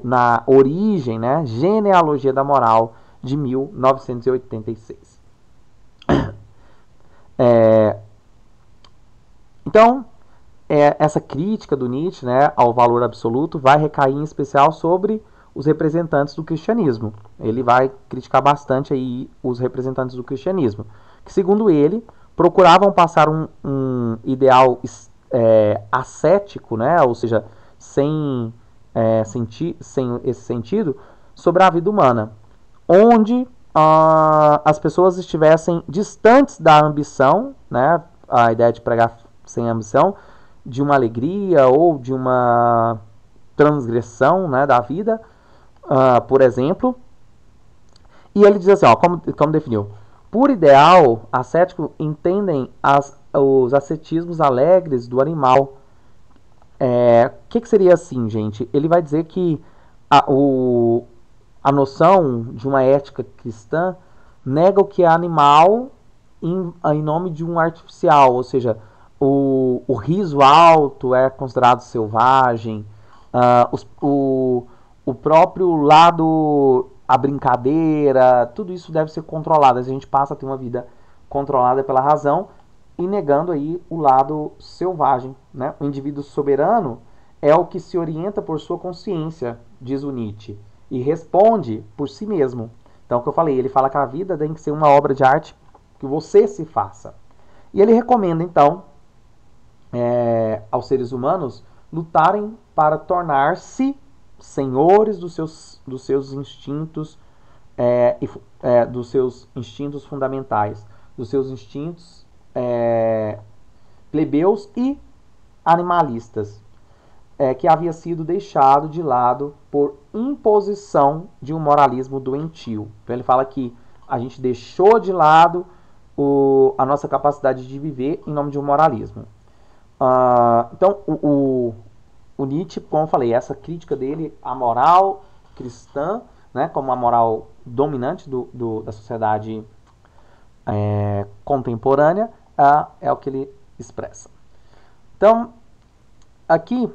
na origem, né? Genealogia da Moral, de 1986. Então, essa crítica do Nietzsche, né, ao valor absoluto vai recair em especial sobre os representantes do cristianismo. Ele vai criticar bastante aí os representantes do cristianismo, que, segundo ele, procuravam passar um ideal ascético, né, ou seja, sem esse sentido, sobre a vida humana, onde as pessoas estivessem distantes da ambição, né, a ideia de pregar sem ambição, de uma alegria ou de uma transgressão, né, da vida, por exemplo. E ele diz assim, como definiu: por ideal ascético entendem os ascetismos alegres do animal. Que seria assim, gente? Ele vai dizer que a noção de uma ética cristã nega o que é animal em nome de um artificial, ou seja, o riso alto é considerado selvagem, o próprio lado, a brincadeira, tudo isso deve ser controlado. A gente passa a ter uma vida controlada pela razão e negando aí o lado selvagem. Né? O indivíduo soberano é o que se orienta por sua consciência, diz o Nietzsche, e responde por si mesmo. Então, o que eu falei, ele fala que a vida tem que ser uma obra de arte que você se faça. E ele recomenda, então, aos seres humanos lutarem para tornar-se senhores dos seus instintos, dos seus instintos fundamentais, dos seus instintos plebeus e animalistas, que havia sido deixado de lado por imposição de um moralismo doentio. Então ele fala que a gente deixou de lado a nossa capacidade de viver em nome de um moralismo. Então o Nietzsche, como eu falei, essa crítica dele à moral cristã, né, como a moral dominante da sociedade contemporânea, é o que ele expressa. Então, aqui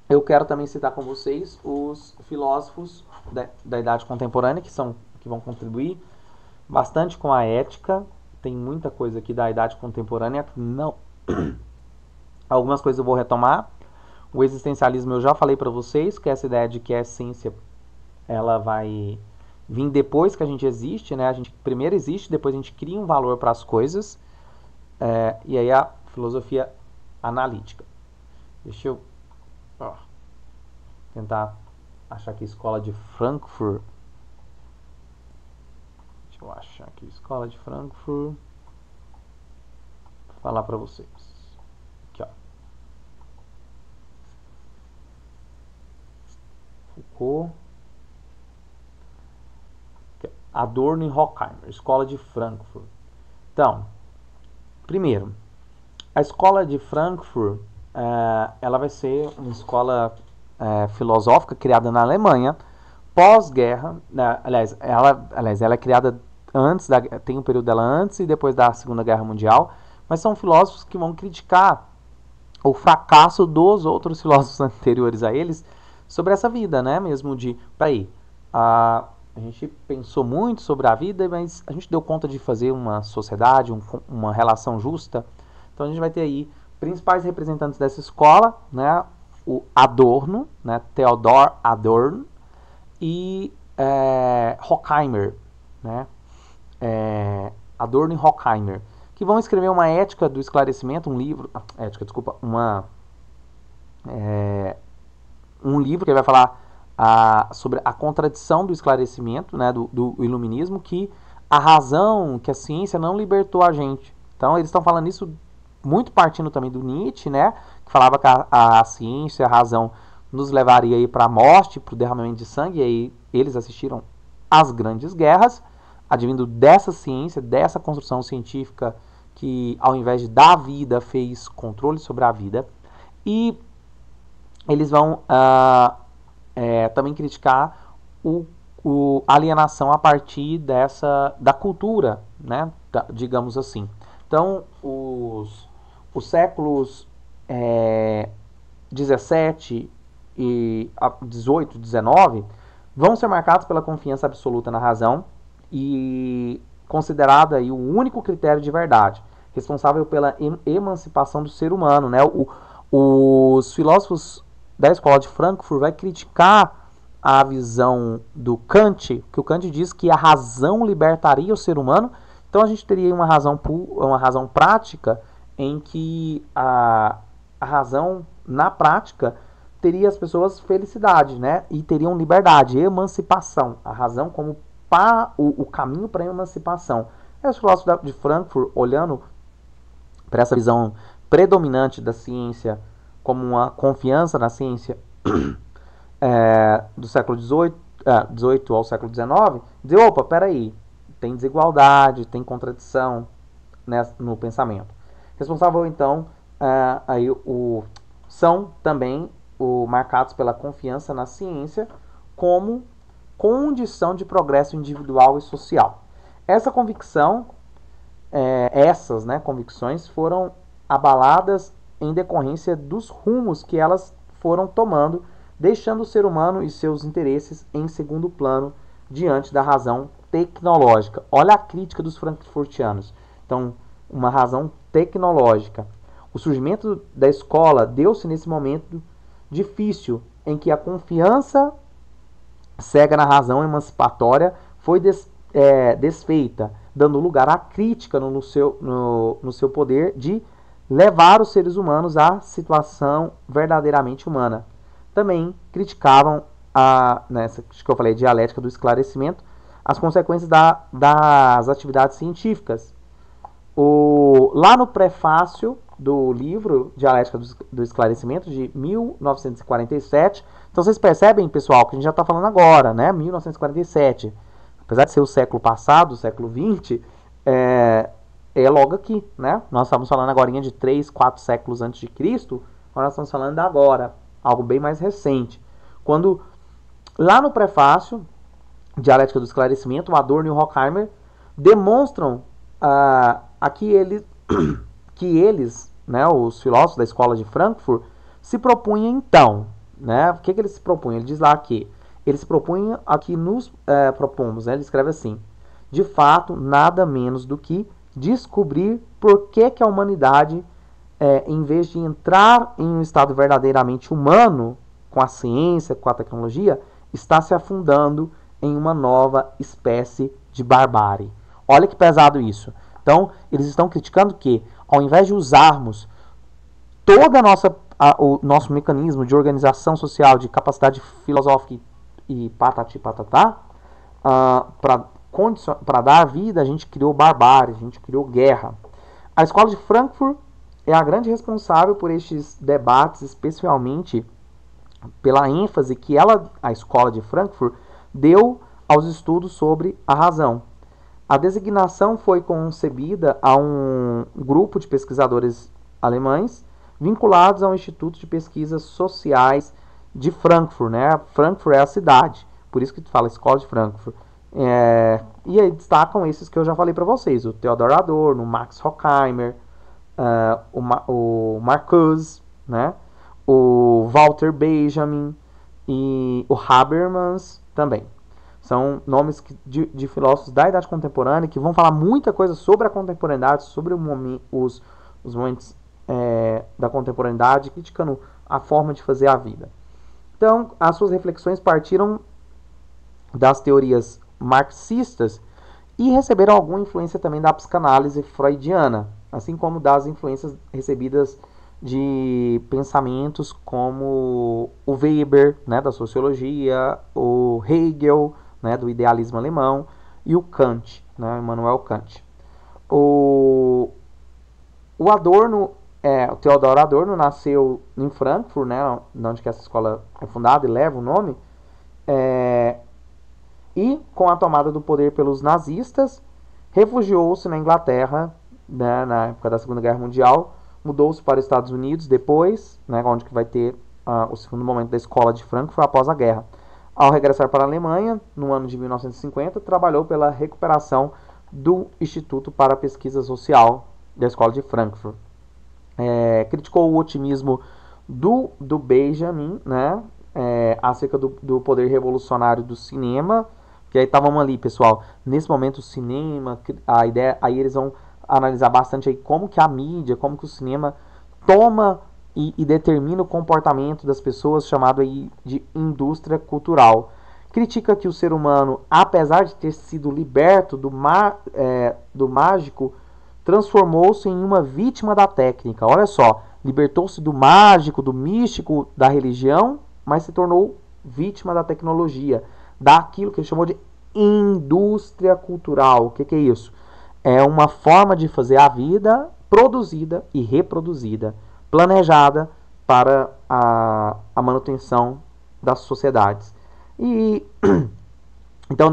eu quero também citar com vocês os filósofos da idade contemporânea que vão contribuir bastante com a ética. Tem muita coisa aqui da idade contemporânea. Não. Algumas coisas eu vou retomar. O existencialismo eu já falei para vocês, que é essa ideia de que a essência ela vai vir depois que a gente existe, né? A gente primeiro existe, depois a gente cria um valor para as coisas. E aí a filosofia analítica. Deixa eu tentar achar aqui Escola de Frankfurt. Deixa eu achar aqui Escola de Frankfurt. Vou falar para vocês. Aqui, ó. Foucault. Aqui, Adorno e Horkheimer. Escola de Frankfurt. Então, primeiro, a Escola de Frankfurt ela vai ser uma escola filosófica criada na Alemanha pós-guerra. Aliás, ela é criada antes tem um período dela antes e depois da Segunda Guerra Mundial, mas são filósofos que vão criticar o fracasso dos outros filósofos anteriores a eles sobre essa vida, né? Mesmo de, a gente pensou muito sobre a vida, mas a gente deu conta de fazer uma sociedade, uma relação justa. Então a gente vai ter aí principais representantes dessa escola, né? o Adorno, né, Theodor Adorno, e Horkheimer, né, Adorno e Horkheimer, que vão escrever uma ética do esclarecimento, um livro que vai falar sobre a contradição do esclarecimento, né, do iluminismo, que a razão, que a ciência não libertou a gente. Então eles estão falando isso muito partindo também do Nietzsche, né, que falava que a ciência, a razão nos levaria para a morte, para o derramamento de sangue, e aí eles assistiram às grandes guerras, advindo dessa ciência, dessa construção científica que, ao invés de dar vida, fez controle sobre a vida. E eles vão também criticar a alienação a partir da cultura, né, digamos assim. Então, os séculos 17 e 18, 19 vão ser marcados pela confiança absoluta na razão e considerada aí o único critério de verdade, responsável pela emancipação do ser humano, né? Os filósofos da escola de Frankfurt vai criticar a visão do Kant, que o Kant diz que a razão libertaria o ser humano. Então a gente teria uma razão prática em que a razão, na prática, teria as pessoas felicidade, né? E teriam liberdade, emancipação. A razão como o caminho para a emancipação. E os filósofos de Frankfurt, olhando para essa visão predominante da ciência como uma confiança na ciência do século XVIII ao século XIX, dizer, opa, peraí, tem desigualdade, tem contradição, né, no pensamento. Responsável, então, são também marcados pela confiança na ciência como condição de progresso individual e social. Essa convicção, essas convicções foram abaladas em decorrência dos rumos que elas foram tomando, deixando o ser humano e seus interesses em segundo plano diante da razão tecnológica. Olha a crítica dos frankfurtianos. Então, uma razão tecnológica. O surgimento da escola deu-se nesse momento difícil em que a confiança cega na razão emancipatória foi desfeita, dando lugar à crítica no seu poder de levar os seres humanos à situação verdadeiramente humana. Também criticavam, nessa que eu falei, dialética do esclarecimento, as consequências das atividades científicas. Lá no prefácio do livro Dialética do Esclarecimento, de 1947, então vocês percebem, pessoal, que a gente já está falando agora, né? 1947. Apesar de ser o século passado, o século XX, é logo aqui, né? Nós estamos falando agora de 3, 4 séculos antes de Cristo, nós estamos falando de agora, algo bem mais recente. Quando, lá no prefácio, Dialética do Esclarecimento, o Adorno e o Horkheimer demonstram que eles, né, os filósofos da escola de Frankfurt, se propunham então, né? O que eles se propunham? Ele diz lá que eles se propunham a que nos propomos, né? Ele escreve assim: de fato, nada menos do que descobrir por que a humanidade, em vez de entrar em um estado verdadeiramente humano, com a ciência, com a tecnologia, está se afundando em uma nova espécie de barbárie. Olha que pesado isso. Então, eles estão criticando que, ao invés de usarmos todo o nosso mecanismo de organização social, de capacidade filosófica e patati patatá, para dar vida, a gente criou barbárie, a gente criou guerra. A escola de Frankfurt é a grande responsável por estes debates, especialmente pela ênfase que a escola de Frankfurt, deu aos estudos sobre a razão. A designação foi concebida a um grupo de pesquisadores alemães vinculados ao Instituto de Pesquisas Sociais de Frankfurt, né? Frankfurt é a cidade, por isso que tu fala Escola de Frankfurt. E aí destacam esses que eu já falei para vocês: o Theodor Adorno, o Max Horkheimer, o Marcuse, né? O Walter Benjamin e o Habermas também. São nomes de filósofos da Idade Contemporânea que vão falar muita coisa sobre a contemporaneidade, sobre os momentos da contemporaneidade, criticando a forma de fazer a vida. Então, as suas reflexões partiram das teorias marxistas e receberam alguma influência também da psicanálise freudiana, assim como das influências recebidas de pensamentos como o Weber, né, da sociologia, o Hegel, né, do idealismo alemão, e o Kant, né, Immanuel Kant. O Adorno, o Theodor Adorno, nasceu em Frankfurt, né, onde que essa escola é fundada e leva o nome, e com a tomada do poder pelos nazistas, refugiou-se na Inglaterra, né, na época da Segunda Guerra Mundial, mudou-se para os Estados Unidos depois, né, onde que vai ter o segundo momento da escola de Frankfurt após a guerra. Ao regressar para a Alemanha, no ano de 1950, trabalhou pela recuperação do Instituto para a Pesquisa Social da Escola de Frankfurt. Criticou o otimismo do Benjamin, né, acerca do poder revolucionário do cinema, que aí estávamos ali, pessoal, nesse momento o cinema, a ideia, aí eles vão analisar bastante aí como que a mídia, como que o cinema toma e determina o comportamento das pessoas, chamado aí de indústria cultural. Critica que o ser humano, apesar de ter sido liberto do mágico, transformou-se em uma vítima da técnica. Olha só, libertou-se do mágico, do místico, da religião, mas se tornou vítima da tecnologia, daquilo que ele chamou de indústria cultural. O que é isso? É uma forma de fazer a vida produzida e reproduzida, planejada para a manutenção das sociedades. E então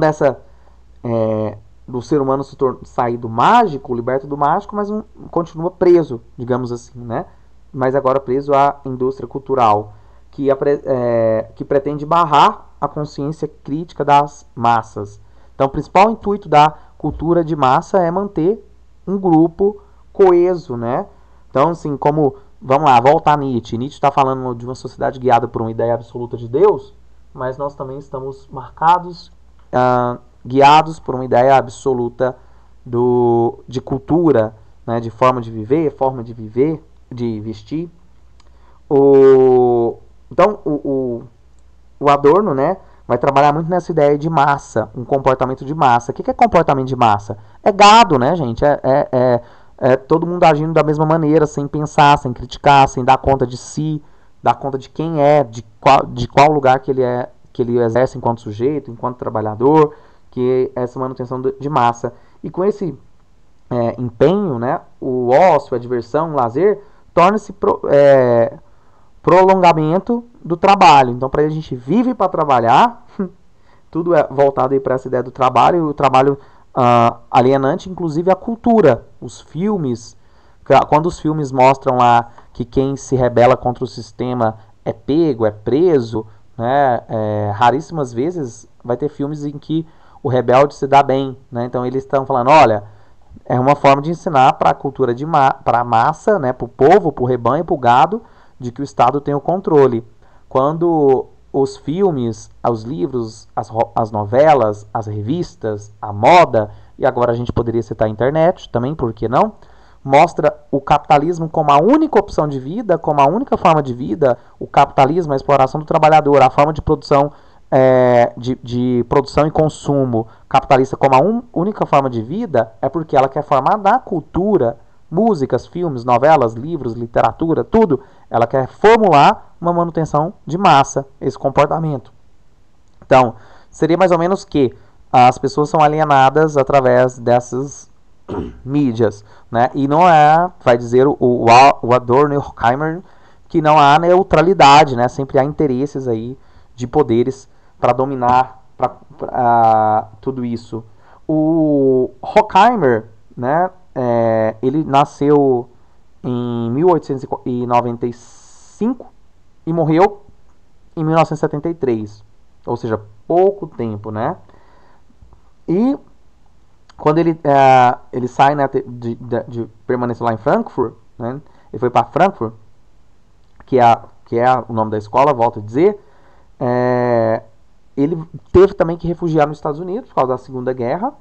do ser humano sair do mágico, liberto do mágico, mas continua preso, digamos assim, né? Mas agora preso à indústria cultural, que pretende barrar a consciência crítica das massas. Então, o principal intuito da cultura de massa é manter um grupo coeso, né? Então, assim, como, vamos lá, volta a Nietzsche. Nietzsche está falando de uma sociedade guiada por uma ideia absoluta de Deus, mas nós também estamos marcados, guiados por uma ideia absoluta de cultura, né? De forma de viver, de vestir. Então, o Adorno, né, vai trabalhar muito nessa ideia de massa, um comportamento de massa. O que é comportamento de massa? É gado, né, gente? É todo mundo agindo da mesma maneira, sem pensar, sem criticar, sem dar conta de si, dar conta de quem é, de qual lugar que ele exerce enquanto sujeito, enquanto trabalhador, que é essa manutenção de massa. E com esse empenho, né, o ócio, a diversão, o lazer, torna-se prolongamento do trabalho. Então, para a gente vive para trabalhar, tudo é voltado aí para essa ideia do trabalho, e o trabalho alienante, inclusive a cultura, os filmes. Quando os filmes mostram lá que quem se rebela contra o sistema é pego, é preso, né, raríssimas vezes vai ter filmes em que o rebelde se dá bem, né? Então eles estão falando, olha, é uma forma de ensinar para a cultura para a massa, né, para o povo, para o rebanho, para o gado, de que o Estado tem o controle. Quando os filmes, os livros, as novelas, as revistas, a moda, e agora a gente poderia citar a internet também, por que não? Mostra o capitalismo como a única opção de vida, como a única forma de vida, o capitalismo, a exploração do trabalhador, a forma de produção, de produção e consumo capitalista como a única forma de vida, é porque ela quer formar na cultura, músicas, filmes, novelas, livros, literatura, tudo, ela quer formular uma manutenção de massa, esse comportamento. Então, seria mais ou menos que as pessoas são alienadas através dessas mídias, né? E não vai dizer o Adorno e Horkheimer, que não há neutralidade, né? Sempre há interesses aí de poderes para dominar tudo isso. O Horkheimer, né? Ele nasceu em 1895 e morreu em 1973, ou seja, pouco tempo, né? E quando ele sai, né, de permanecer lá em Frankfurt, né, ele foi para Frankfurt, que é o nome da escola, volto a dizer, ele teve também que refugiar nos Estados Unidos por causa da Segunda Guerra,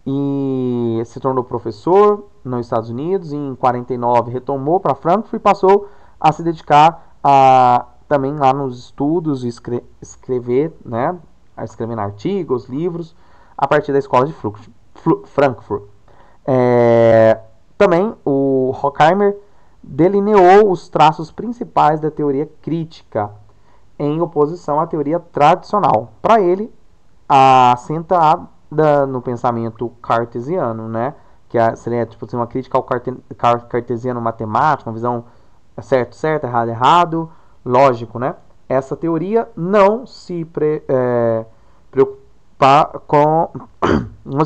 e se tornou professor nos Estados Unidos. Em 49 retomou para Frankfurt e passou a se dedicar também lá nos estudos, escrever, né, escrevendo artigos, livros, a partir da escola de Frankfurt. Também o Horkheimer delineou os traços principais da teoria crítica, em oposição à teoria tradicional. Para ele, assentada no pensamento cartesiano, né, que seria tipo assim, uma crítica ao cartesiano matemático, uma visão certo, certo, errado, errado, lógico, né? Essa teoria não se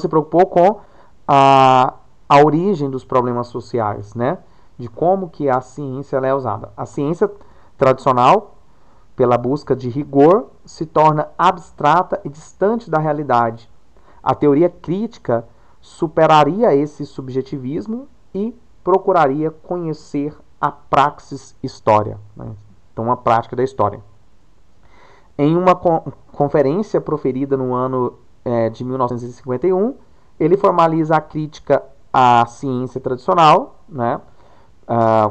preocupou com a origem dos problemas sociais, né? De como que a ciência ela é usada. A ciência tradicional, pela busca de rigor, se torna abstrata e distante da realidade. A teoria crítica superaria esse subjetivismo e procuraria conhecer a praxis história, né? Então, a prática da história. Em uma conferência proferida no ano de 1951, ele formaliza a crítica à ciência tradicional, né?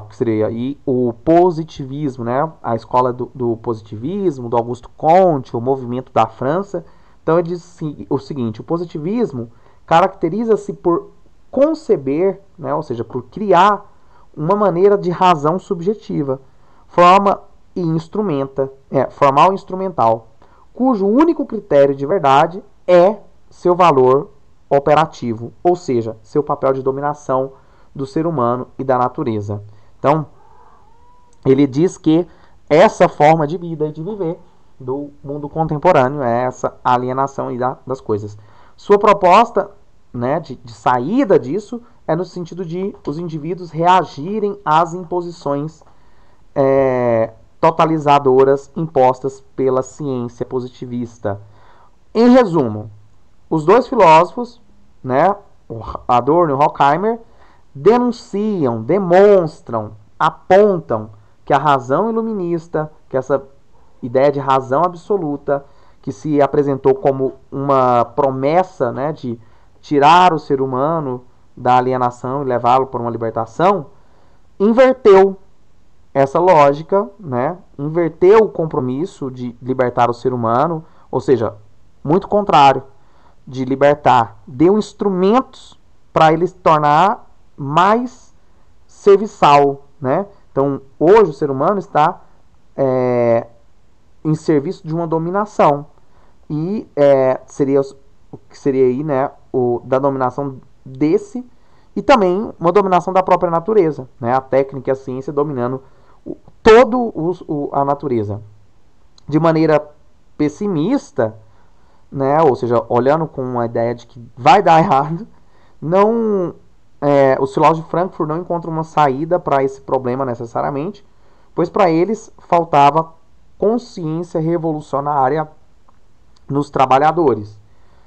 Que seria aí o positivismo, né? A escola do positivismo, do Auguste Comte, o movimento da França. Então ele diz o seguinte: o positivismo caracteriza-se por conceber, né? Ou seja, por criar uma maneira de razão subjetiva, formal e instrumental, cujo único critério de verdade é seu valor operativo, ou seja, seu papel de dominação do ser humano e da natureza. Então, ele diz que essa forma de vida e de viver do mundo contemporâneo é essa alienação das coisas. Sua proposta, né, de saída disso é no sentido de os indivíduos reagirem às imposições totalizadoras impostas pela ciência positivista. Em resumo, os dois filósofos, né, Adorno e Horkheimer, demonstram, apontam que a razão iluminista, que essa ideia de razão absoluta, que se apresentou como uma promessa, né, de tirar o ser humano da alienação e levá-lo para uma libertação, inverteu essa lógica, né, inverteu o compromisso de libertar o ser humano, ou seja, muito contrário, de libertar, deu instrumentos para ele se tornar mais serviçal, né? Então, hoje o ser humano está em serviço de uma dominação e seria o que seria aí, né, da dominação desse e também uma dominação da própria natureza, né? A técnica e a ciência dominando a natureza. De maneira pessimista, né, ou seja, olhando com a ideia de que vai dar errado, os filósofos de Frankfurt não encontram uma saída para esse problema necessariamente, pois para eles faltava consciência revolucionária nos trabalhadores.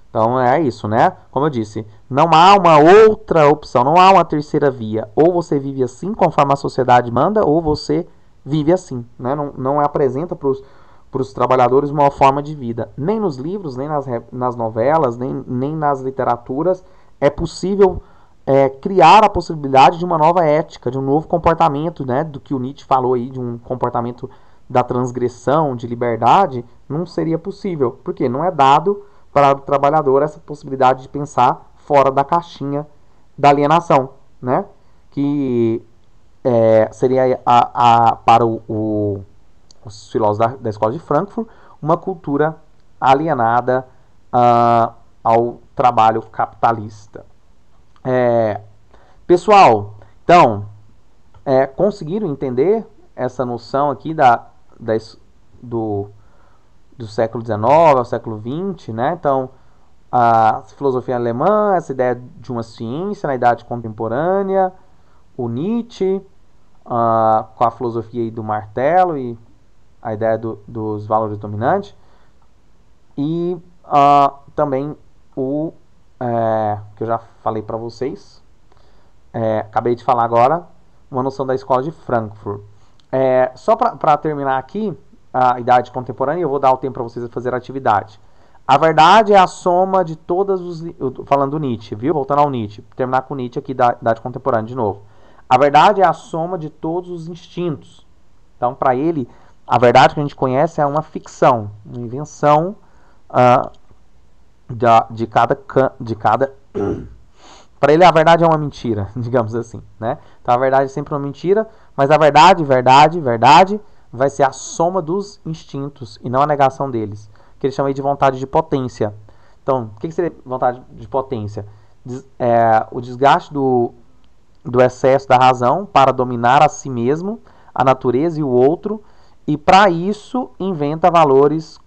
Então é isso, né? Como eu disse, não há uma outra opção, não há uma terceira via. Ou você vive assim, conforme a sociedade manda, ou você vive assim, né? Não apresenta para os trabalhadores uma forma de vida. Nem nos livros, nem nas novelas, nem nas literaturas é possível criar a possibilidade de uma nova ética, de um novo comportamento, né? Do que o Nietzsche falou aí, de um comportamento da transgressão, de liberdade, não seria possível, porque não é dado para o trabalhador essa possibilidade de pensar fora da caixinha da alienação, né? Que seria para os filósofos da escola de Frankfurt uma cultura alienada ao trabalho capitalista. Pessoal, então, conseguiram entender essa noção aqui do século XIX ao século XX, né? Então, a filosofia alemã, essa ideia de uma ciência na idade contemporânea, o Nietzsche, com a filosofia aí do martelo e a ideia dos valores dominantes, e também que eu já falei para vocês, acabei de falar agora, uma noção da escola de Frankfurt. Só para terminar aqui, a idade contemporânea, eu vou dar o tempo para vocês fazer a atividade. A verdade é a soma de todas falando do Nietzsche, viu? Voltando ao Nietzsche, terminar com Nietzsche aqui da idade contemporânea de novo. A verdade é a soma de todos os instintos. Então, para ele, a verdade que a gente conhece é uma ficção, uma invenção ah, de cada para ele a verdade é uma mentira, digamos assim, né? Então a verdade é sempre uma mentira, mas a verdade vai ser a soma dos instintos e não a negação deles, que ele chama aí de vontade de potência. Então, o que seria vontade de potência? O desgaste do excesso da razão para dominar a si mesmo, a natureza e o outro, e para isso inventa valores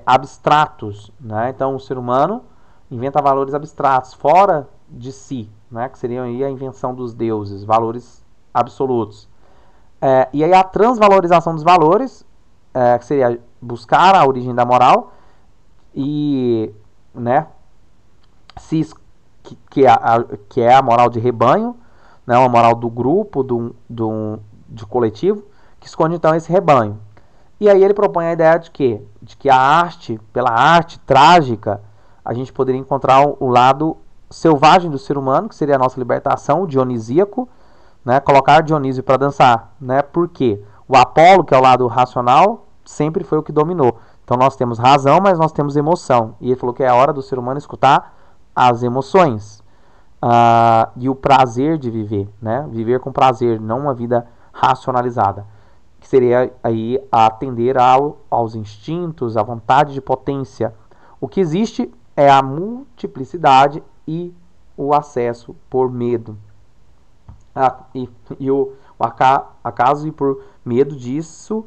abstratos, né? Então o ser humano inventa valores abstratos, fora de si, né? Que seriam aí a invenção dos deuses, valores absolutos. E aí a transvalorização dos valores, que seria buscar a origem da moral, e, né, que é a moral de rebanho, né, uma moral do grupo, de coletivo, que esconde então esse rebanho. E aí ele propõe a ideia de que a arte, pela arte trágica, a gente poderia encontrar o lado selvagem do ser humano, que seria a nossa libertação, o dionisíaco, né? Colocar Dionísio para dançar, né? Porque o Apolo, que é o lado racional, sempre foi o que dominou. Então nós temos razão, mas nós temos emoção. E ele falou que é a hora do ser humano escutar as emoções. E o prazer de viver, né? Viver com prazer, não uma vida racionalizada. Que seria aí atender aos instintos, à vontade de potência. O que existe é a multiplicidade e o acesso por medo. O acaso e por medo disso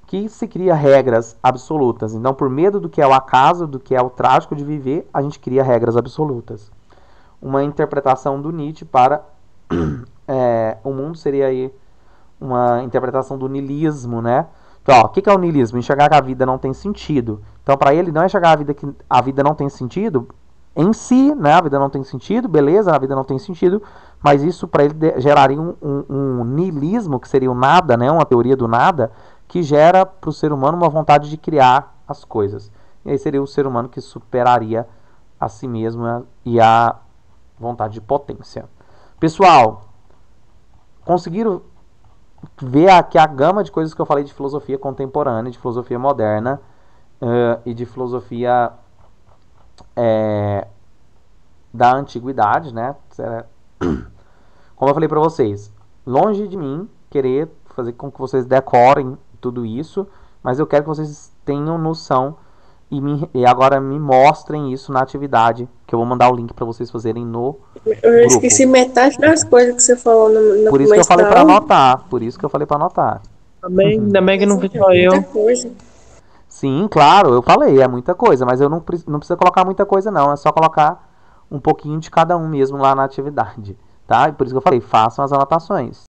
que se cria regras absolutas. Então, por medo do que é o acaso, do que é o trágico de viver, a gente cria regras absolutas. Uma interpretação do Nietzsche para o mundo seria aí uma interpretação do niilismo, né? Então, o que é o niilismo? Enxergar que a vida não tem sentido. Então, para ele, não é enxergar que a vida não tem sentido em si, né? A vida não tem sentido, beleza, a vida não tem sentido, mas isso para ele geraria um niilismo, que seria o nada, né? Uma teoria do nada, que gera para o ser humano uma vontade de criar as coisas. E aí seria o ser humano que superaria a si mesmo e a vontade de potência. Pessoal, conseguiram ver aqui a gama de coisas que eu falei de filosofia contemporânea, de filosofia moderna e de filosofia da antiguidade, né? Como eu falei para vocês, longe de mim querer fazer com que vocês decorem tudo isso, mas eu quero que vocês tenham noção e agora me mostrem isso na atividade, que eu vou mandar o link para vocês fazerem no Eu esqueci metade das coisas que você falou no Por isso que eu falei para anotar. Ainda bem que não fui só eu. Muita coisa. Sim, claro, eu falei, é muita coisa, mas eu não precisa colocar muita coisa não, é só colocar um pouquinho de cada um mesmo lá na atividade, tá? E por isso que eu falei, façam as anotações.